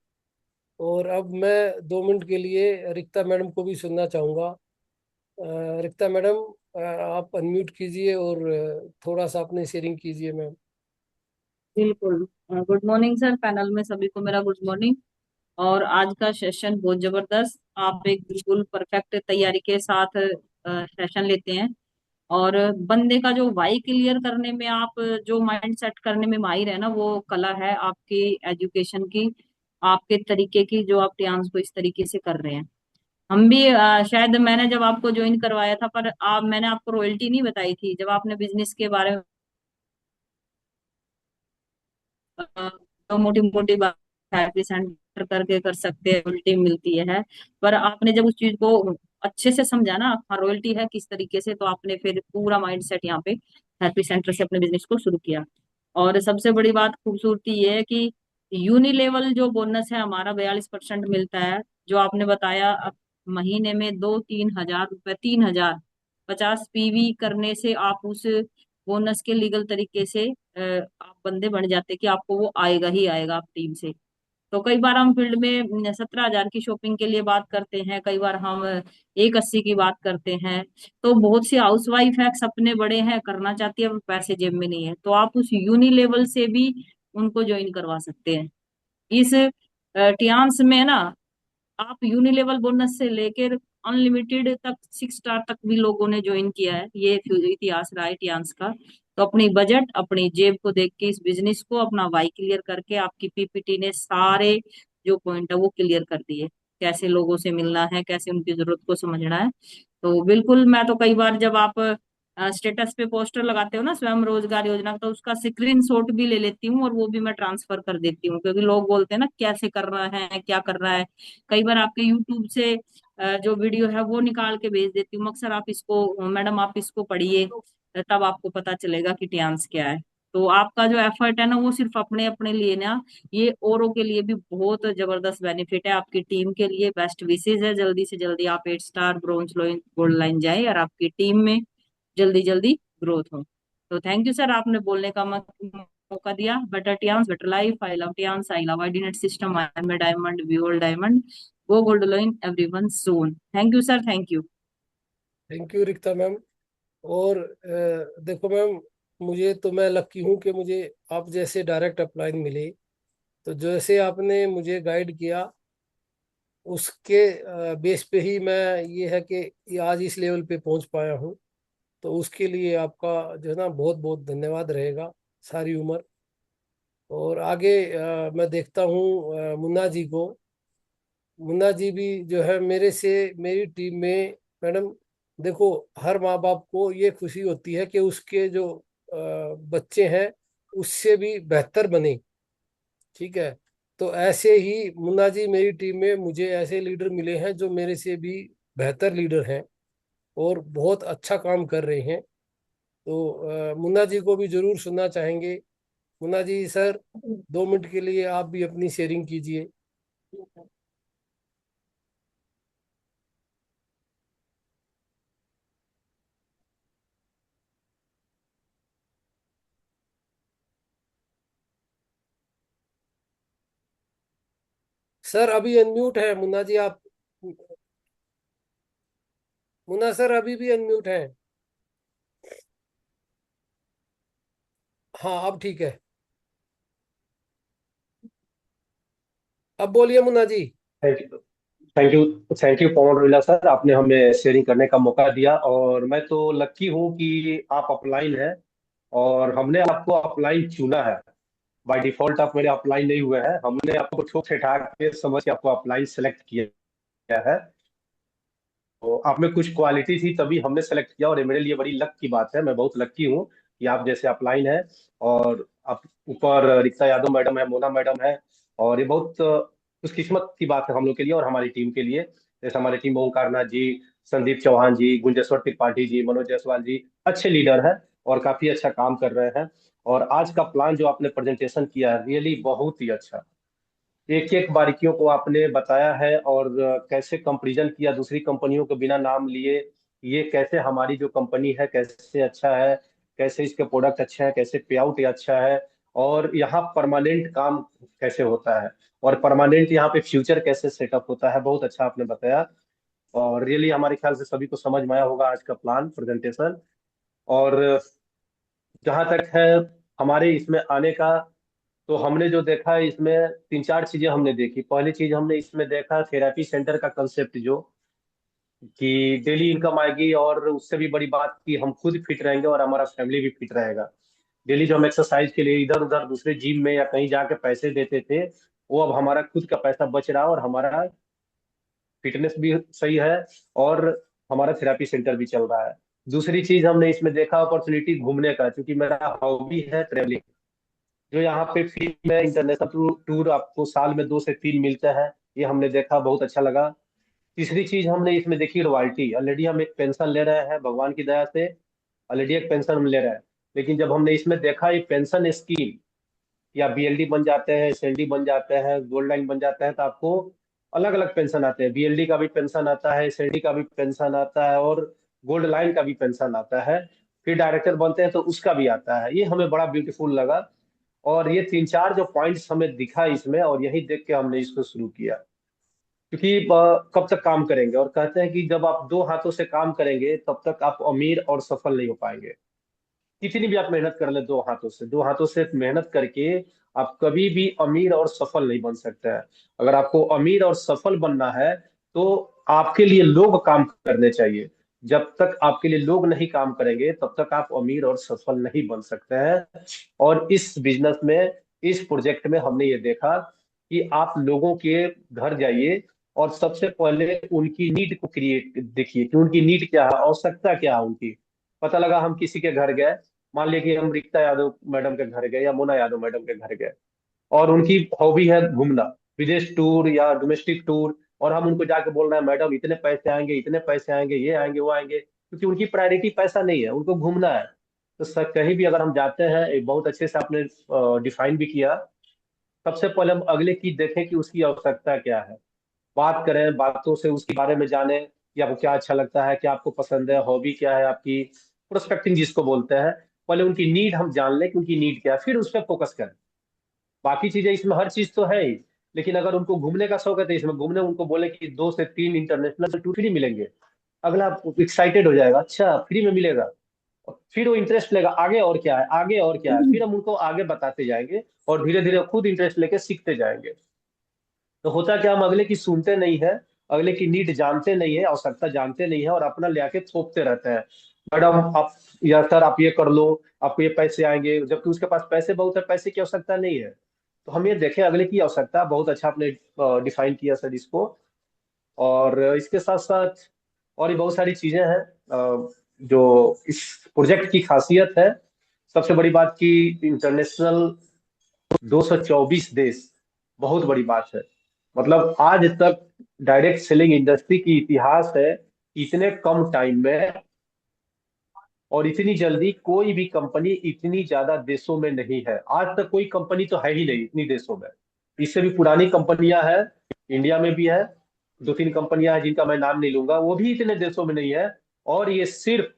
और अब मैं 2 मिनट के लिए रिक्ता मैडम को भी सुनना चाहूँगा। रिक्ता मैडम, आप अनम्यूट कीजिए और थोड़ा सा अपनी शेयरिंग कीजिए मैम। बिल्कुल। गुड मॉर्निंग सर, पैनल में सभी को मेरा गुड मॉर्निंग। और आज का सेशन बहुत जबरदस्त, आप एक बिल्कुल परफेक्ट तैयारी के साथ सेशन लेते हैं। और बंदे का जो वाई क्लियर करने में आप जो माइंड सेट करने में माहिर है ना, वो कला है आपकी एजुकेशन की, आपके तरीके की, जो आप टियान्स को इस तरीके से कर रहे हैं। हम भी शायद मैंने जब आपको ज्वाइन करवाया था, पर मैंने आपको रॉयल्टी नहीं बताई थी जब आपने बिजनेस के बारे में तो मोटी मोटी बात 5% करके कर सकते हैं, रॉयल्टी मिलती है। पर आपने जब उस चीज को अच्छे से समझा ना, हाँ रॉयल्टी है किस तरीके से, तो आपने फिर पूरा माइंड सेट यहाँ पे थेरेपी सेंटर से अपने बिजनेस को शुरू किया। और सबसे बड़ी बात खूबसूरती ये है कि यूनि लेवल जो बोनस है हमारा 42% मिलता है। जो आपने बताया, अब महीने में 2-3 हजार रुपए, 3,050 पीवी करने से आप उस बोनस के लीगल तरीके से आप बंदे बन जाते कि आपको वो आएगा ही आएगा आप टीम से। तो कई बार हम फील्ड में 17,000 की शॉपिंग के लिए बात करते हैं, कई बार हम 1,80 की बात करते हैं। तो बहुत सी हाउस वाइफ है, सपने बड़े हैं, करना चाहती है, पर पैसे जेब में नहीं है, तो आप उस यूनि लेवल से भी उनको ज्वाइन करवा सकते हैं। इस टियान्स में ना, आप यूनि लेवल बोनस से लेकर अनलिमिटेड तक 6 स्टार तक भी लोगों ने ज्वाइन किया है, ये इतिहास रहा है टियान्स का। तो अपनी बजट, अपनी जेब को देख के इस बिजनेस को अपना वाई क्लियर करके आपकी पीपीटी ने सारे जो पॉइंट है वो क्लियर कर दिए। कैसे लोगों से मिलना है, कैसे उनकी जरूरत को समझना है। तो बिल्कुल, मैं तो कई बार जब आप स्टेटस पे पोस्टर लगाते हो ना स्वयं रोजगार योजना का, तो उसका स्क्रीनशॉट भी ले लेती हूँ और वो भी मैं ट्रांसफर कर देती हूँ, क्योंकि लोग बोलते हैं ना कैसे कर रहा है, क्या कर रहा है। कई बार आपके यूट्यूब से जो वीडियो है वो निकाल के भेज देती हूँ, अक्सर आप इसको मैडम आप इसको पढ़िए, तब आपको पता चलेगा कि टियान्स क्या है। तो आपका जो एफर्ट है ना, वो सिर्फ अपने अपने लिए ना, ये औरों के लिए भी बहुत जबरदस्त बेनिफिट है। आपकी टीम के लिए बेस्ट विशेष है, जल्दी से जल्दी आप 8 स्टार ब्रोंज गोल्ड लाइन जाए और आपकी टीम में जल्दी जल्दी ग्रोथ हो। तो थैंक यू सर, आपने बोलने का मौका दिया। Better Tiens, better life, I love Tiens, I love ID net system, I am a diamond, we all diamond, go gold line everyone soon. Thank you sir, thank you. Thank you Rikta ma'am. और देखो ma'am, मुझे तो मैं lucky हूँ कि मुझे आप जैसे डायरेक्ट अपलाइन मिले। तो जैसे आपने मुझे गाइड किया उसके बेस पे ही मैं, ये है कि ये आज इस लेवल पे पहुंच पाया हूँ। तो उसके लिए आपका जो है ना बहुत बहुत धन्यवाद रहेगा सारी उम्र। और आगे मैं देखता हूँ मुन्ना जी को। मुन्ना जी भी जो है मेरे से, मेरी टीम में। मैडम देखो, हर माँ बाप को ये खुशी होती है कि उसके जो बच्चे हैं उससे भी बेहतर बने। ठीक है। तो ऐसे ही मुन्ना जी मेरी टीम में, मुझे ऐसे लीडर मिले हैं जो मेरे से भी बेहतर लीडर हैं और बहुत अच्छा काम कर रहे हैं। तो मुन्ना जी को भी जरूर सुनना चाहेंगे। मुन्ना जी सर, 2 मिनट के लिए आप भी अपनी शेयरिंग कीजिए। सर अभी अनम्यूट है मुन्ना जी आप। मुन्ना सर अभी भी अनम्यूट है। हाँ अब ठीक है। अब बोलिए Munna ji. Thank you. Thank you. Thank you Pawan Rohila sir, आपने हमें शेयरिंग करने का मौका दिया। और मैं तो लकी हूँ कि आप अपलाइन हैं और हमने आपको अपलाइन चुना है। बाय डिफॉल्ट आप मेरे अपलाइन नहीं हुए हैं, हमने आपको ठोक ठिठा के समझ के आपको अपलाइन सेलेक्ट किया है। तो आप में कुछ क्वालिटी थी तभी हमने सेलेक्ट किया, और ये मेरे लिए बड़ी लक की बात है। मैं बहुत लकी हूँ कि आप जैसे अपलाइन है। और आप ऊपर रिक्ता यादव मैडम है, मोना मैडम है। और ये बहुत खुशकिस्मत की बात है हम लोग के लिए और हमारी टीम के लिए। जैसे हमारी टीम में ओंकार नाथ जी, संदीप चौहान जी, गुंजेश्वर त्रिपाठी जी, मनोज जायसवाल जी अच्छे लीडर हैं और काफी अच्छा काम कर रहे हैं। और आज का प्लान जो आपने प्रेजेंटेशन किया है रियली बहुत ही अच्छा। एक एक बारीकियों को आपने बताया है और कैसे कंपैरिजन किया दूसरी कंपनियों के बिना नाम लिए। ये कैसे हमारी जो कंपनी है कैसे अच्छा है, कैसे इसके प्रोडक्ट अच्छे हैं, कैसे पे आउट अच्छा है, और यहाँ परमानेंट काम कैसे होता है, और परमानेंट यहाँ पे फ्यूचर कैसे सेटअप होता है। बहुत अच्छा आपने बताया, और रियली हमारे ख्याल से सभी को समझ में आया होगा आज का प्लान प्रेजेंटेशन। और जहाँ तक है हमारे इसमें आने का, तो हमने जो देखा है इसमें तीन चार चीजें हमने देखी। पहली चीज हमने इसमें देखा थेरेपी सेंटर का कंसेप्ट, जो कि डेली इनकम आएगी, और उससे भी बड़ी बात कि हम खुद फिट रहेंगे और हमारा फैमिली भी फिट रहेगा। डेली जो हम एक्सरसाइज के लिए इधर उधर दूसरे जिम में या कहीं जाके पैसे देते थे, वो अब हमारा खुद का पैसा बच रहा है, और हमारा फिटनेस भी सही है, और हमारा थेरापी सेंटर भी चल रहा है। दूसरी चीज हमने इसमें देखा अपॉर्चुनिटी घूमने का, क्योंकि मेरा हॉबी है ट्रेवलिंग। जो यहाँ पे फ्री में इंटरनेशनल टूर आपको साल में 2 से 3 मिलते हैं, ये हमने देखा, बहुत अच्छा लगा। तीसरी चीज हमने इसमें देखी रॉयल्टी। ऑलरेडी हम एक पेंशन ले रहे हैं भगवान की दया से, ऑलरेडी एक पेंशन हम ले रहे हैं। लेकिन जब हमने इसमें देखा ये पेंशन स्कीम, या बीएलडी बन जाते हैं, एसएलडी बन जाते हैं, गोल्ड लाइन बन जाते हैं, तो आपको अलग अलग पेंशन आते हैं। बीएलडी का भी पेंशन आता है, एसएलडी का भी पेंशन आता है, और गोल्ड लाइन का भी पेंशन आता है। फिर डायरेक्टर बनते हैं तो उसका भी आता है। ये हमें बड़ा ब्यूटीफुल लगा, और ये तीन चार जो पॉइंट्स हमें दिखा इसमें, और यही देख के हमने इसको शुरू किया। क्योंकि कब तक काम करेंगे, और कहते हैं कि जब आप दो हाथों से काम करेंगे तब तक आप अमीर और सफल नहीं हो पाएंगे। कितनी भी आप मेहनत कर ले दो हाथों से, दो हाथों से मेहनत करके आप कभी भी अमीर और सफल नहीं बन सकते हैं। अगर आपको अमीर और सफल बनना है, तो आपके लिए लोग काम करने चाहिए। जब तक आपके लिए लोग नहीं काम करेंगे तब तक आप अमीर और सफल नहीं बन सकते हैं। और इस बिजनेस में, इस प्रोजेक्ट में हमने ये देखा कि आप लोगों के घर जाइए, और सबसे पहले उनकी नीड को क्रिएट देखिए कि उनकी नीड क्या है, आवश्यकता क्या है उनकी। पता लगा हम किसी के घर गए, मान लिया कि हम रीता यादव मैडम के घर गए या मोना यादव मैडम के घर गए, और उनकी हॉबी है घूमना, विदेश टूर या डोमेस्टिक टूर, और हम उनको जाके बोल रहे हैं मैडम इतने पैसे आएंगे, इतने पैसे आएंगे, ये आएंगे वो आएंगे, क्योंकि उनकी प्रायोरिटी पैसा नहीं है, उनको घूमना है। तो सर कहीं भी अगर हम जाते हैं, एक बहुत अच्छे से आपने डिफाइन भी किया, सबसे पहले हम अगले की देखें कि उसकी आवश्यकता क्या है, बात करें, बातों से उसके बारे में जाने कि आपको क्या अच्छा लगता है, क्या आपको पसंद है, हॉबी क्या है आपकी, प्रोस्पेक्टिंग जिसको बोलते हैं। पहले उनकी नीड हम जान लें कि उनकी नीड क्या है, फिर उस पर फोकस करें। बाकी चीजें इसमें हर चीज तो है ही, लेकिन अगर उनको घूमने का शौक है तो इसमें घूमने उनको बोले कि 2 से 3 इंटरनेशनल टूर फ्री मिलेंगे, अगला एक्साइटेड हो जाएगा, अच्छा फ्री में मिलेगा। फिर वो इंटरेस्ट लेगा, आगे और क्या है, आगे और क्या है, फिर हम उनको आगे बताते जाएंगे, और धीरे धीरे खुद इंटरेस्ट लेके सीखते जाएंगे। तो होता क्या, हम अगले की सुनते नहीं है, अगले की नीड जानते नहीं है, आवश्यकता जानते नहीं है, और अपना ले आके थोपते रहते हैं। मैडम आप, या सर आप ये कर लो, आपको ये पैसे आएंगे, जबकि उसके पास पैसे बहुत है, पैसे की आवश्यकता नहीं है। तो हम ये देखें अगले की आवश्यकता। बहुत अच्छा आपने डिफाइन किया सर इसको। और इसके साथ साथ और भी बहुत सारी चीजें हैं जो इस प्रोजेक्ट की खासियत है। सबसे बड़ी बात की इंटरनेशनल 224 देश, बहुत बड़ी बात है। मतलब आज तक डायरेक्ट सेलिंग इंडस्ट्री की इतिहास है, इतने कम टाइम में और इतनी जल्दी कोई भी कंपनी इतनी ज्यादा देशों में नहीं है। आज तक कोई कंपनी तो है ही नहीं इतनी देशों में। इससे भी पुरानी कंपनियां हैं, इंडिया में भी है, 2 3 कंपनियां हैं जिनका मैं नाम नहीं लूंगा, वो भी इतने देशों में नहीं है। और ये सिर्फ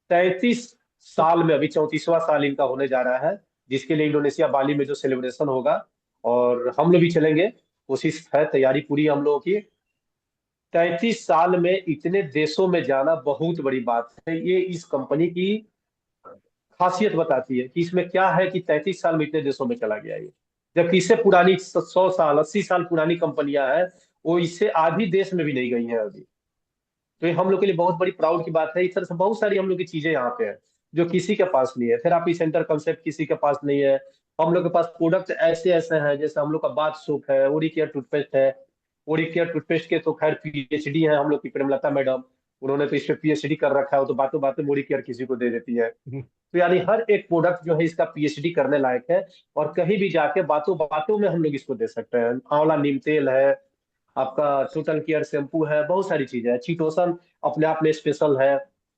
33 साल में, अभी 34वां साल इनका होने जा रहा है, जिसके लिए इंडोनेशिया बाली में जो सेलिब्रेशन होगा, और हम लोग भी चलेंगे, कोशिश है, तैयारी पूरी है हम लोगों की। 33 साल में इतने देशों में जाना बहुत बड़ी बात है। ये इस कंपनी की खासियत बताती है कि इसमें क्या है कि 33 साल में इतने देशों में चला गया ये। जबकि इससे पुरानी 100 साल 80 साल पुरानी कंपनियां हैं, वो इससे आधी देश में भी नहीं गई हैं अभी। तो ये हम लोग के लिए बहुत बड़ी प्राउड की बात है। इस तरह से बहुत सारी हम लोग की चीजें यहाँ पे है जो किसी के पास नहीं है। थेरापी सेंटर कंसेप्ट किसी के पास नहीं है। हम लोग के पास प्रोडक्ट ऐसे ऐसे हैं, जैसे हम लोग का बाथ सोप है, ओरी केयर टूथपेस्ट है। ओरी केयर टूथपेस्ट के तो खैर पीएचडी है हम लोग की प्रेमलता मैडम, उन्होंने तो इस पे पीएचडी कर रखा है, वो तो बातों बातों में ओरी केयर किसी को दे देती है। तो यानी हर एक प्रोडक्ट जो है इसका पीएचडी करने लायक है, और कहीं भी जाके बातों बातों में हम लोग इसको दे सकते हैं। आंवला नीम तेल है, आपका टोटल केयर शैम्पू है, बहुत सारी चीजें हैं। चीटोसन अपने आप में स्पेशल है,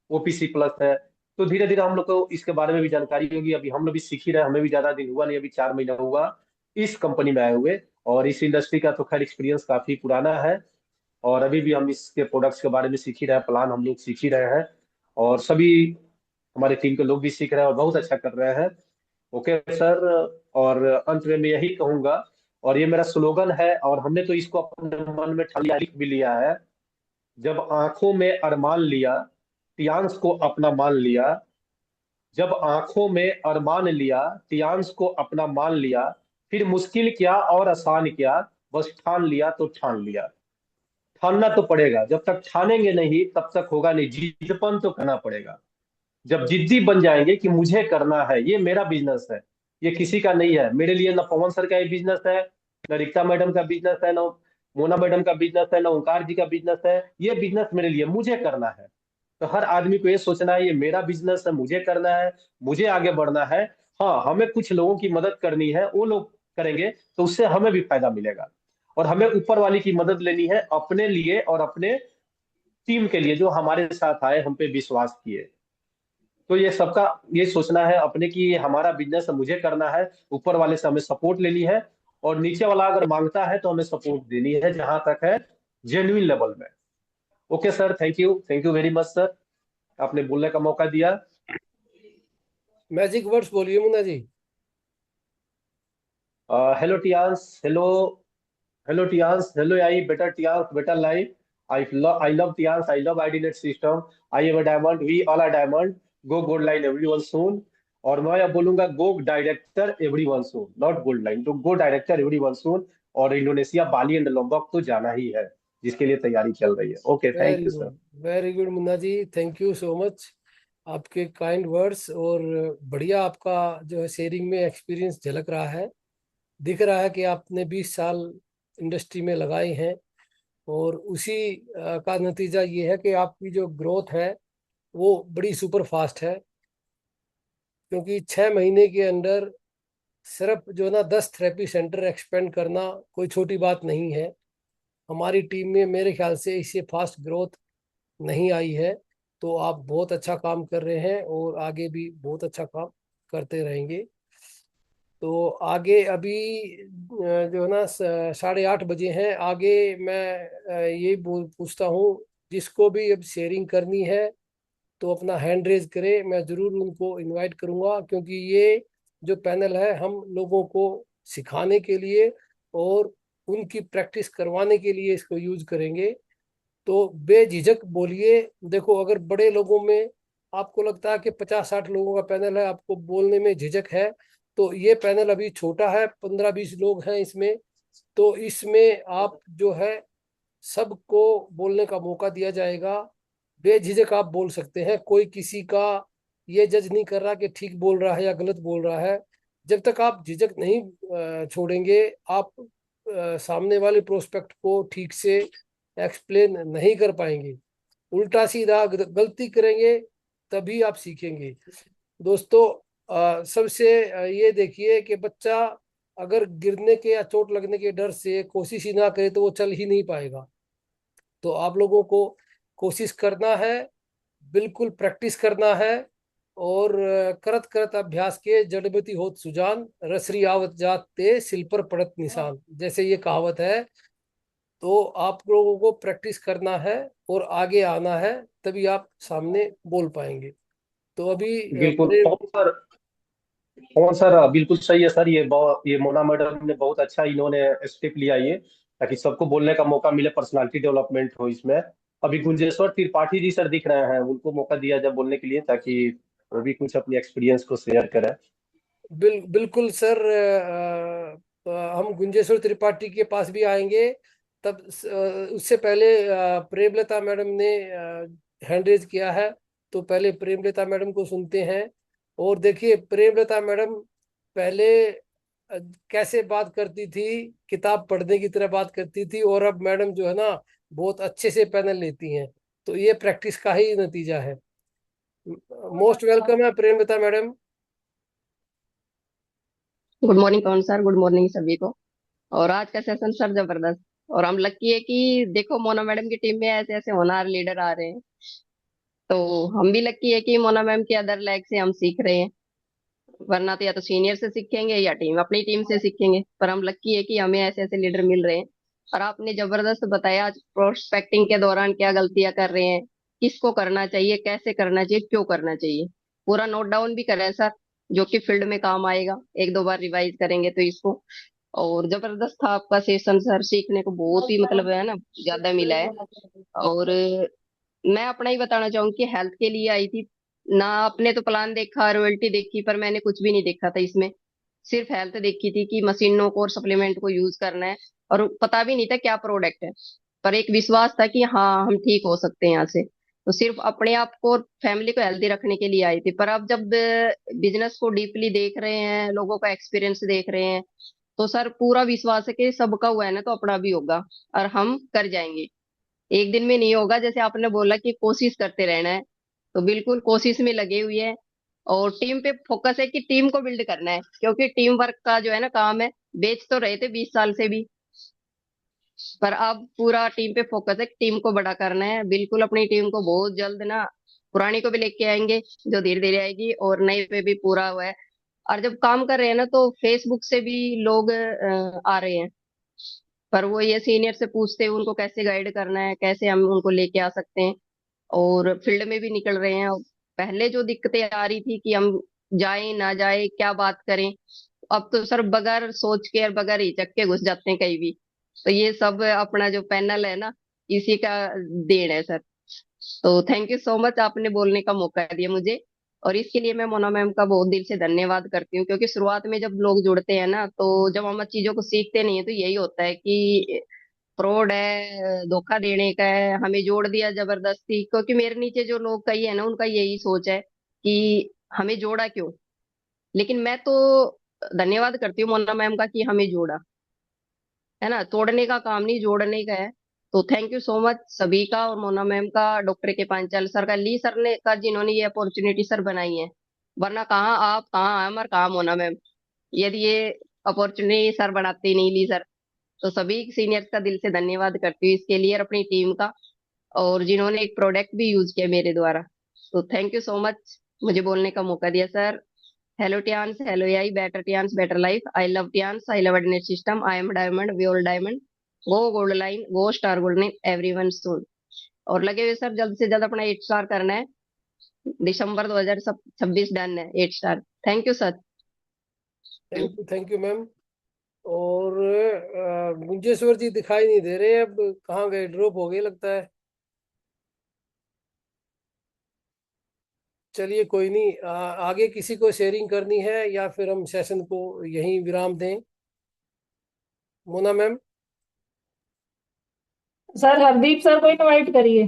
ओपीसी प्लस है। तो धीरे धीरे हम लोग को इसके बारे में भी जानकारी होगी। अभी हम लोग भी सीख ही रहे हैं, हमें भी ज्यादा दिन हुआ नहीं, अभी 4 महीना हुआ इस कंपनी में आए हुए, और इस इंडस्ट्री का तो खैर एक्सपीरियंस काफी पुराना है। और अभी भी हम इसके प्रोडक्ट्स के बारे में सीख ही रहे हैं, प्लान हम लोग सीख ही रहे हैं, और सभी हमारे टीम के लोग भी सीख रहे हैं और बहुत अच्छा कर रहे हैं। Okay sir. और अंत में मैं यही कहूंगा, और ये मेरा स्लोगन है, और हमने तो इसको अपने मन में ठान लिया, लिख भी लिया है। जब आंखों में अरमान लिया, तियांश को अपना मान लिया। जब आंखों में अरमान लिया, तियांश को अपना मान लिया। फिर मुश्किल क्या और आसान क्या, बस ठान लिया तो ठान लिया। ठानना तो पड़ेगा, जब तक ठानेंगे नहीं तब तक होगा नहीं, जिद्दपन तो करना पड़ेगा। जब जिद्दी बन जाएंगे कि मुझे करना है, ये मेरा बिजनेस है, ये किसी का नहीं है, मेरे लिए ना पवन सर का ये बिजनेस है, ना रिक्ता मैडम का बिजनेस है, ना मोना मैडम का बिजनेस है, ना ओंकार जी का बिजनेस है। ये बिजनेस मेरे लिए मुझे करना है। तो हर आदमी को ये सोचना है, ये मेरा बिजनेस है, मुझे करना है, मुझे आगे बढ़ना है। हाँ, हमें कुछ लोगों की मदद करनी है, वो लोग करेंगे तो उससे हमें भी फायदा मिलेगा। और हमें ऊपर वाली की मदद लेनी है अपने लिए और अपने टीम के लिए, जो हमारे साथ आए, हम पे विश्वास किए। तो ये सबका ये सोचना है अपने की, ये हमारा बिजनेस है, मुझे करना है, ऊपर वाले से हमें सपोर्ट लेनी है, और नीचे वाला अगर मांगता है तो हमें सपोर्ट देनी है, जहां तक है जेन्युइन लेवल में। Okay sir, thank you very much sir, आपने बोलने का मौका दिया। मैजिक वर्ड्स बोलिए Munna ji. Hello Tiens, hello, hello Tiens, hello I better Tiens, better life. I love Tiens, I love ID net system. I am a diamond, we all are diamond. Go gold line everyone soon. और मैं अब बोलूंगा go director everyone soon, not gold line, तो go director everyone soon. और Indonesia, Bali and लोम्बक तो जाना ही है, जिसके लिए तैयारी चल रही है। Okay, thank very you sir. Good, very good Munna ji, thank you so much. आपके काइंड वर्ड्स और बढ़िया आपका जो है शेयरिंग में एक्सपीरियंस झलक रहा है। दिख रहा है कि आपने 20 साल इंडस्ट्री में लगाए हैं, और उसी का नतीजा ये है कि आपकी जो ग्रोथ है वो बड़ी सुपर फास्ट है। क्योंकि 6 महीने के अंदर सिर्फ जो है ना 10 थेरेपी सेंटर एक्सपेंड करना कोई छोटी बात नहीं है। हमारी टीम में मेरे ख्याल से इससे फास्ट ग्रोथ नहीं आई है। तो आप बहुत अच्छा काम कर रहे हैं और आगे भी बहुत अच्छा काम करते रहेंगे। तो आगे अभी जो है ना 8:30 बजे हैं। आगे मैं यही बोल पूछता हूँ, जिसको भी अब शेयरिंग करनी है तो अपना हैंड रेज करे, मैं जरूर उनको इनवाइट करूंगा। क्योंकि ये जो पैनल है हम लोगों को सिखाने के लिए और उनकी प्रैक्टिस करवाने के लिए इसको यूज करेंगे। तो बेझिझक बोलिए। देखो, अगर बड़े लोगों में आपको लगता है कि 50-60 लोगों का पैनल है, आपको बोलने में झिझक है, तो ये पैनल अभी छोटा है, 15-20 लोग हैं इसमें। तो इसमें आप जो है सबको बोलने का मौका दिया जाएगा। बेझिझक आप बोल सकते हैं, कोई किसी का ये जज नहीं कर रहा कि ठीक बोल रहा है या गलत बोल रहा है। जब तक आप झिझक नहीं छोड़ेंगे, आप सामने वाले प्रोस्पेक्ट को ठीक से एक्सप्लेन नहीं कर पाएंगे, उल्टा सीधा गलती करेंगे, तभी आप सीखेंगे। दोस्तों, सबसे ये देखिए कि बच्चा अगर गिरने के या चोट लगने के डर से कोशिश ही ना करे तो वो चल ही नहीं पाएगा। तो आप लोगों को कोशिश करना है, बिल्कुल प्रैक्टिस करना है। और करत करत अभ्यास के जड़बती होत सुजान, रसरी आवत जात ते सिल पर पड़त निशान, जैसे ये कहावत है। तो आप लोगों को प्रैक्टिस करना है और आगे आना है, तभी आप सामने बोल पाएंगे। तो अभी बिल्कुल पवन सर, पवन सर बिल्कुल सही है सर। ये मोना मैडम ने बहुत अच्छा इन्होंने स्टेप लिया ये, ताकि सबको बोलने का मौका मिले, पर्सनालिटी डेवलपमेंट हो इसमें। अभी गुंजेश्वर त्रिपाठी जी सर दिख रहे हैं, उनको मौका दिया जाए बोलने के लिए, ताकि वो भी कुछ अपनी एक्सपीरियंस को शेयर करें। बिल्कुल सर। हम गुंजेश्वर त्रिपाठी के पास भी आएंगे। तब उससे पहले प्रेमलता मैडम ने हैंड रेज किया है, तो पहले प्रेमलता मैडम को सुनते हैं। और देखिए, प्रेमलता मैडम पहले कैसे बात करती थी, किताब पढ़ने की तरह बात करती थी, और अब मैडम जो है ना बहुत अच्छे से पैनल लेती हैं। तो ये प्रैक्टिस का ही नतीजा है। मोस्ट वेलकम है प्रेमलता मैडम। गुड मॉर्निंग पवन सर, गुड मॉर्निंग सभी को। और आज का सेशन सर जबरदस्त। और हम लकी है कि देखो मोना मैडम की टीम में ऐसे ऐसे होनहार लीडर आ रहे हैं। तो हम भी लकी है कि मोना मैम के अदर लैग से हम सीख रहे हैं। वरना तो या तो सीनियर से सीखेंगे या टीम अपनी टीम से सीखेंगे, पर हम लकी है कि हमें ऐसे ऐसे लीडर मिल रहे हैं और आपने जबरदस्त बताया आज प्रोस्पेक्टिंग के दौरान क्या गलतियां कर रहे हैं, किसको करना चाहिए, कैसे करना चाहिए, क्यों करना चाहिए, पूरा नोट डाउन भी करें सर, जो कि फील्ड में काम आएगा। एक दो बार रिवाइज करेंगे तो इसको। और जबरदस्त था आपका सेशन सर, सीखने को बहुत ही मतलब है ना ज्यादा मिला है। और मैं अपना ही बताना चाहूंगी कि हेल्थ के लिए आई थी ना। आपने तो प्लान देखा, रॉयल्टी देखी, पर मैंने कुछ भी नहीं देखा था इसमें। सिर्फ हेल्थ देखी थी कि मशीनों को और सप्लीमेंट को यूज करना है, और पता भी नहीं था क्या प्रोडक्ट है। पर एक विश्वास था कि हाँ हम ठीक हो सकते हैं यहाँ से। तो सिर्फ अपने आप को और फैमिली को हेल्दी रखने के लिए आई थी। पर अब जब बिजनेस को डीपली देख रहे हैं, लोगों का एक्सपीरियंस देख रहे हैं, तो सर पूरा विश्वास है कि सबका हुआ है ना तो अपना भी होगा, और हम कर जाएंगे। एक दिन में नहीं होगा, जैसे आपने बोला कि कोशिश करते रहना है, तो बिल्कुल कोशिश में लगे हुए हैं। और टीम पे फोकस है कि टीम को बिल्ड करना है, क्योंकि टीम वर्क का जो है ना काम है। बेच तो रहे थे 20 साल से भी, पर अब पूरा टीम पे फोकस है, टीम को बड़ा करना है। बिल्कुल अपनी टीम को बहुत जल्द ना, पुरानी को भी लेके आएंगे जो धीरे धीरे आएगी, और नए पे भी पूरा हुआ है। और जब काम कर रहे हैं ना तो फेसबुक से भी लोग आ रहे हैं, पर वो ये सीनियर से पूछते हैं उनको कैसे गाइड करना है, कैसे हम उनको लेके आ सकते हैं। और फील्ड में भी निकल रहे हैं। पहले जो दिक्कतें आ रही थी कि हम जाएं ना जाए, क्या बात करें, अब तो सर बगैर सोच के और बगैर हिचक के घुस जाते हैं कहीं भी। तो ये सब अपना जो पैनल है ना, इसी का देन है सर। तो थैंक यू सो मच, आपने बोलने का मौका दिया मुझे। और इसके लिए मैं मोना मैम का बहुत दिल से धन्यवाद करती हूँ, क्योंकि शुरुआत में जब लोग जुड़ते हैं ना, तो जब हम चीजों को सीखते नहीं है तो यही होता है कि फ्रॉड है, धोखा देने का है, हमें जोड़ दिया जबरदस्ती। क्योंकि मेरे नीचे जो लोग कई है ना, उनका यही सोच है कि हमें जोड़ा क्यों। लेकिन मैं तो धन्यवाद करती हूँ मोना मैम का कि हमें जोड़ा, है ना। तोड़ने का काम नहीं, जोड़ने का है। तो थैंक यू सो मच सभी का, और मोना मैम का, डॉक्टर के पांचाल सर का, ली सर ने का, जिन्होंने ये अपॉर्चुनिटी सर बनाई है। वरना कहाँ आप, कहाँ हम, और कहाँ मोना मैम, यदि ये अपॉर्चुनिटी सर बनाते नहीं, ली सर। तो सभी सीनियर्स का दिल से धन्यवाद करती हूँ इसके लिए, और अपनी टीम का, और जिन्होंने एक प्रोडक्ट भी यूज किया मेरे द्वारा। तो थैंक यू सो मच मुझे बोलने का मौका दिया सर। Hello Tiens, hello I, better Tiens, better life, I love Tiens, I love ID net system, I am diamond, we all diamond, go gold line, go star golden, everyone soon. और लगे हुए sir, जल्द से जल्द अपना 8 स्टार करना है। दिसंबर 2026 done है, 8 star. Thank you sir. Thank you ma'am. और गुंजेश्वर जी दिखाई नहीं दे रहे, अब कहाँ गए, ड्रॉप हो गए लगता है। चलिए कोई नहीं, आगे किसी को शेयरिंग करनी है या फिर हम सेशन को यहीं विराम दें। Mona ma'am. Sir Hardeep sir को इनवाइट करिए,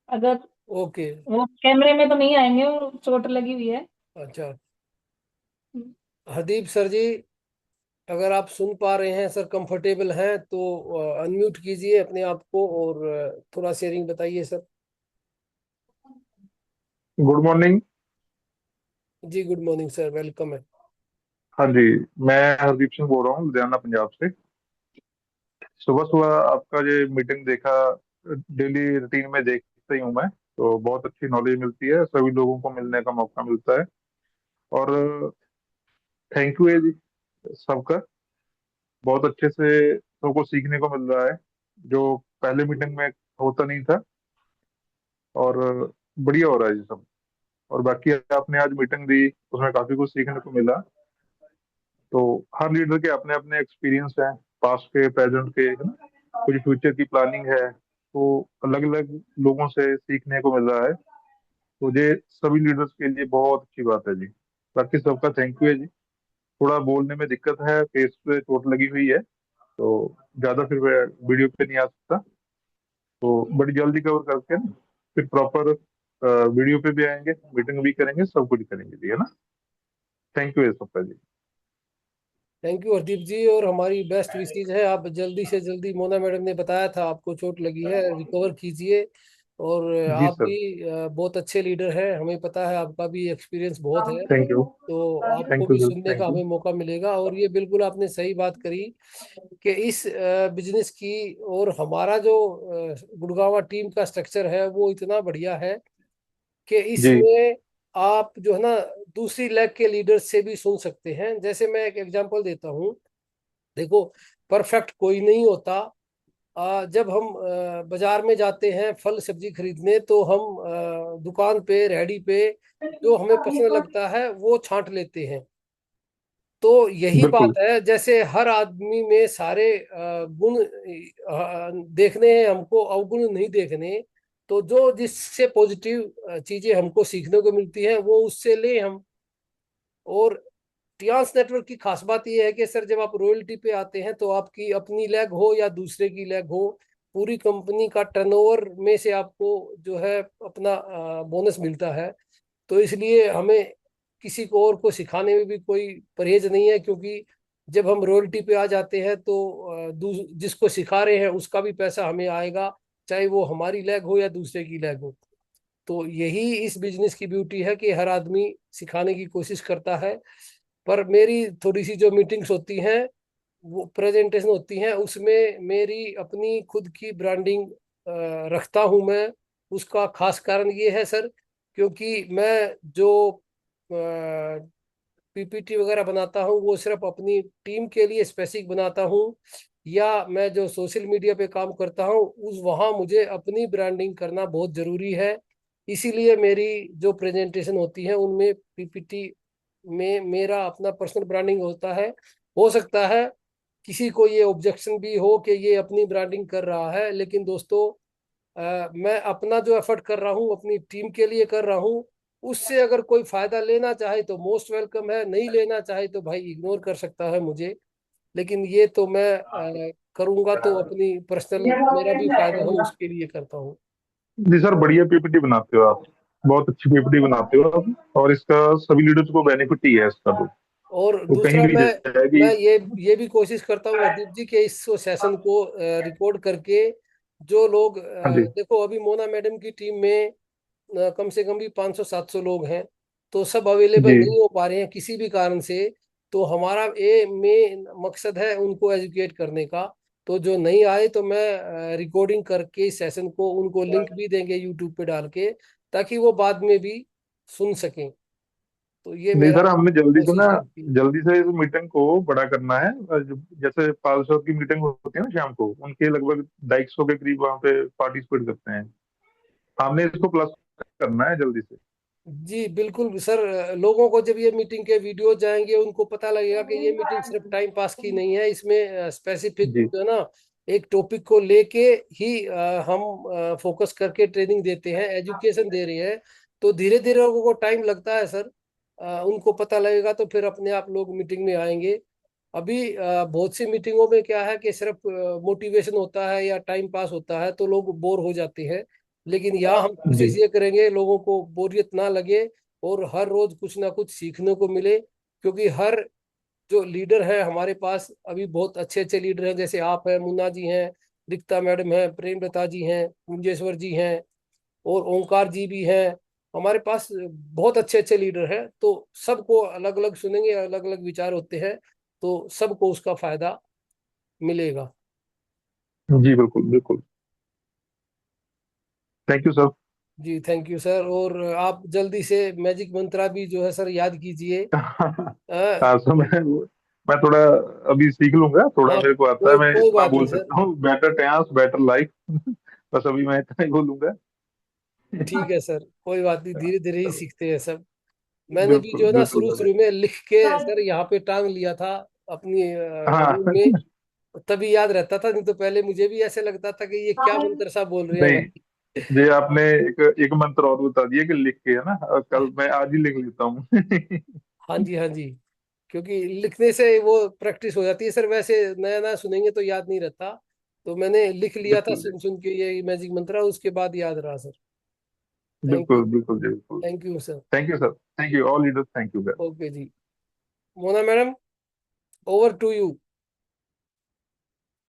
अगर ओके। वो कैमरे में तो नहीं आएंगे, वो चोट लगी हुई है। अच्छा, हरदीप सर जी, अगर आप सुन पा रहे हैं सर, कंफर्टेबल हैं तो अनम्यूट कीजिए अपने आप को और थोड़ा शेयरिंग बताइए सर। Good morning. जी गुड मॉर्निंग सर, वेलकम है। हाँ जी, मैं हरदीप सिंह बोल रहा हूँ लुधियाना पंजाब से। सुबह सुबह आपका ये मीटिंग देखा, डेली रूटीन में देखता ही हूँ मैं। तो बहुत अच्छी नॉलेज मिलती है, सभी लोगों को मिलने का मौका मिलता है। और थैंक यू है जी सबका। बहुत अच्छे से सबको सीखने को मिल रहा है, जो पहले मीटिंग में होता नहीं था। और बढ़िया हो रहा है ये सब। और बाकी आपने आज मीटिंग दी, उसमें काफी कुछ सीखने को मिला। तो हर लीडर के अपने अपने एक्सपीरियंस हैं, पास्ट के, प्रेजेंट के, है ना। कुछ फ्यूचर की प्लानिंग है, तो अलग अलग लोगों से सीखने को मिल रहा है। तो ये सभी लीडर्स के लिए बहुत अच्छी बात है जी। बाकी सबका थैंक यू है जी। थोड़ा बोलने में दिक्कत है, फेस पे चोट लगी हुई है, तो ज्यादा फिर मैं वीडियो पे नहीं आ सकता। तो बड़ी जल्दी कवर करके ना फिर प्रॉपर वीडियो पे भी आएंगे, मीटिंग भी करेंगे, सब कुछ करेंगे जी, है ना। थैंक यू है सबका जी। थैंक यू हरदीप जी, और हमारी बेस्ट विशेज है, आप जल्दी से जल्दी, मोना मैडम ने बताया था आपको चोट लगी है, रिकवर कीजिए। और जी आप सर। भी बहुत अच्छे लीडर हैं, हमें पता है आपका भी एक्सपीरियंस बहुत है। Thank you. तो आपको थैंक यू भी सर। सुनने का थैंक यू। हमें मौका मिलेगा। और ये बिल्कुल आपने सही बात करी कि इस बिजनेस की, और हमारा जो गुड़गांव टीम का स्ट्रक्चर है वो इतना बढ़िया है कि जी इसमें आप जो है ना दूसरी लेग के लीडर्स से भी सुन सकते हैं। जैसे मैं एक एग्जांपल देता हूँ, देखो, परफेक्ट कोई नहीं होता, जब हम बाजार में जाते हैं फल सब्जी खरीदने, तो हम दुकान पे रेहड़ी पे जो हमें पसंद लगता है वो छांट लेते हैं। तो यही बिल्कुल। बात है, जैसे हर आदमी में सारे गुण देखने हैं हमको, अवगुण नहीं देखने। तो जो जिससे पॉजिटिव चीजें हमको सीखने को मिलती हैं वो उससे ले हम। और टियान्स नेटवर्क की खास बात यह है कि सर, जब आप रॉयल्टी पे आते हैं तो आपकी अपनी लेग हो या दूसरे की लेग हो, पूरी कंपनी का टर्नओवर में से आपको जो है अपना बोनस मिलता है। तो इसलिए हमें किसी को और को सिखाने में भी कोई परहेज नहीं है, क्योंकि जब हम रॉयल्टी पे आ जाते हैं तो जिसको सिखा रहे हैं उसका भी पैसा हमें आएगा, चाहे वो हमारी लेग हो या दूसरे की लेग हो। तो यही इस बिजनेस की ब्यूटी है कि हर आदमी सिखाने की कोशिश करता है। पर मेरी थोड़ी सी जो मीटिंग्स होती हैं, वो प्रेजेंटेशन होती हैं, उसमें मेरी अपनी खुद की ब्रांडिंग रखता हूं मैं। उसका खास कारण ये है सर, क्योंकि मैं जो पीपीटी वगैरह बनाता हूँ वो सिर्फ अपनी टीम के लिए स्पेसिफिक बनाता हूँ, या मैं जो सोशल मीडिया पे काम करता हूँ उस वहाँ मुझे अपनी ब्रांडिंग करना बहुत जरूरी है। इसीलिए मेरी जो प्रेजेंटेशन होती है उनमें पीपीटी में मेरा अपना पर्सनल ब्रांडिंग होता है। हो सकता है किसी को ये ऑब्जेक्शन भी हो कि ये अपनी ब्रांडिंग कर रहा है, लेकिन दोस्तों मैं अपना जो एफर्ट कर रहा हूँ अपनी टीम के लिए कर रहा हूँ। उससे अगर कोई फायदा लेना चाहे तो मोस्ट वेलकम है, नहीं लेना चाहे तो भाई इग्नोर कर सकता है मुझे। लेकिन ये तो मैं करूंगा तो अपनी पर्सनल, मेरा भी फायदा हो उसके लिए करता हूँ। जी सर, बढ़िया पीपीटी बनाते हो आप। बहुत अच्छी पीपीटी बनाते हो आप, और इसका सभी लीडर्स को बेनिफिट ही है इसका। तो और वो कहीं दूसरा, भी जाएगी। मैं ये भी कोशिश करता हूँ हरदीप जी के इस सेशन को रिकॉर्ड करके जो लोग हाँ जी। देखो, अभी मोना मैडम की टीम में कम से कम भी 500-700 लोग हैं। तो सब अवेलेबल जी नहीं हो पा रहे हैं किसी भी कारण से। तो हमारा ये मेन मकसद है उनको एजुकेट करने का। तो जो नहीं आए तो मैं रिकॉर्डिंग करके इस सेशन को उनको लिंक भी देंगे यूट्यूब पे डाल के, ताकि वो बाद में भी सुन सकें। तो ये नहीं मेरा सर, हमने जल्दी से ना, कोशिश रहती है। जल्दी से इस मीटिंग को बड़ा करना है। और जैसे 500 की मीटिंग होती है ना शाम को, उनके लगभग 250 के करीब वहाँ पे पार्टिसिपेट करते हैं। हमने इसको प्लस करना है जल्दी से। जी बिल्कुल सर, लोगों को जब ये मीटिंग के वीडियो जाएंगे उनको पता लगेगा कि ये मीटिंग सिर्फ टाइम पास की नहीं है, इसमें स्पेसिफिक जी जो है ना एक टॉपिक को लेके ही हम फोकस करके ट्रेनिंग देते हैं, एजुकेशन दे रहे हैं। तो धीरे धीरे लोगों को टाइम लगता है सर, उनको पता लगेगा तो फिर अपने आप लोग मीटिंग में आएंगे। अभी बहुत सी मीटिंगों में क्या है कि सिर्फ मोटिवेशन होता है या टाइम पास होता है तो लोग बोर हो जाते हैं। लेकिन यहाँ हम जी कोशिश ये करेंगे लोगों को बोरियत ना लगे और हर रोज कुछ ना कुछ सीखने को मिले। क्योंकि हर जो लीडर है हमारे पास अभी बहुत अच्छे अच्छे लीडर हैं, जैसे आप हैं, मुन्ना जी हैं, रिक्ता मैडम हैं, प्रेमलता जी हैं, कुंजेश्वर जी हैं, और ओंकार जी भी हैं। हमारे पास बहुत अच्छे अच्छे लीडर हैं। तो सबको अलग अलग सुनेंगे, अलग अलग विचार होते हैं, तो सबको उसका फायदा मिलेगा। जी बिल्कुल बिल्कुल। Thank you sir. जी थैंक यू सर। और आप जल्दी से मैजिक मंत्रा भी जो है सर याद कीजिए। अ, हाँ सर, मैं थोड़ा अभी सीख लूंगा, थोड़ा हाँ, मेरे को आता है। कोई मैं कोई इतना बात नहीं बोल सर। सकता हूँ, बेटर टेंस बेटर लाइफ। बस अभी मैं इतना ही बोलूंगा। ठीक है सर, कोई बात नहीं, धीरे धीरे ही सीखते हैं सब। मैंने भी बिल्कुल जो है ना बिल्कुल शुरू सर। शुरू में लिख के सर यहाँ पे टांग लिया था अपनी हाँ। रूम में, तभी याद रहता था। नहीं तो पहले मुझे भी ऐसे लगता था कि ये क्या मंत्र सा बोल रहे हैं नहीं, भाई। ये आपने एक एक मंत्र और बता दिया कि लिख के, है ना, और कल मैं आज ही लिख लेता हूँ। हाँ जी हाँ जी, क्योंकि लिखने से वो प्रैक्टिस हो जाती है सर, वैसे नया नया सुनेंगे तो याद नहीं रहता। तो मैंने लिख लिया था बिल्कुल जी। सुन सुन के ये मैजिक मंत्र, उसके बाद याद रहा सर। Thank you. बिल्कुल बिल्कुल जी बिल्कुल। Thank you sir. Thank you sir, thank you all leaders, thank you. Okay जी। Mona madam, over to you.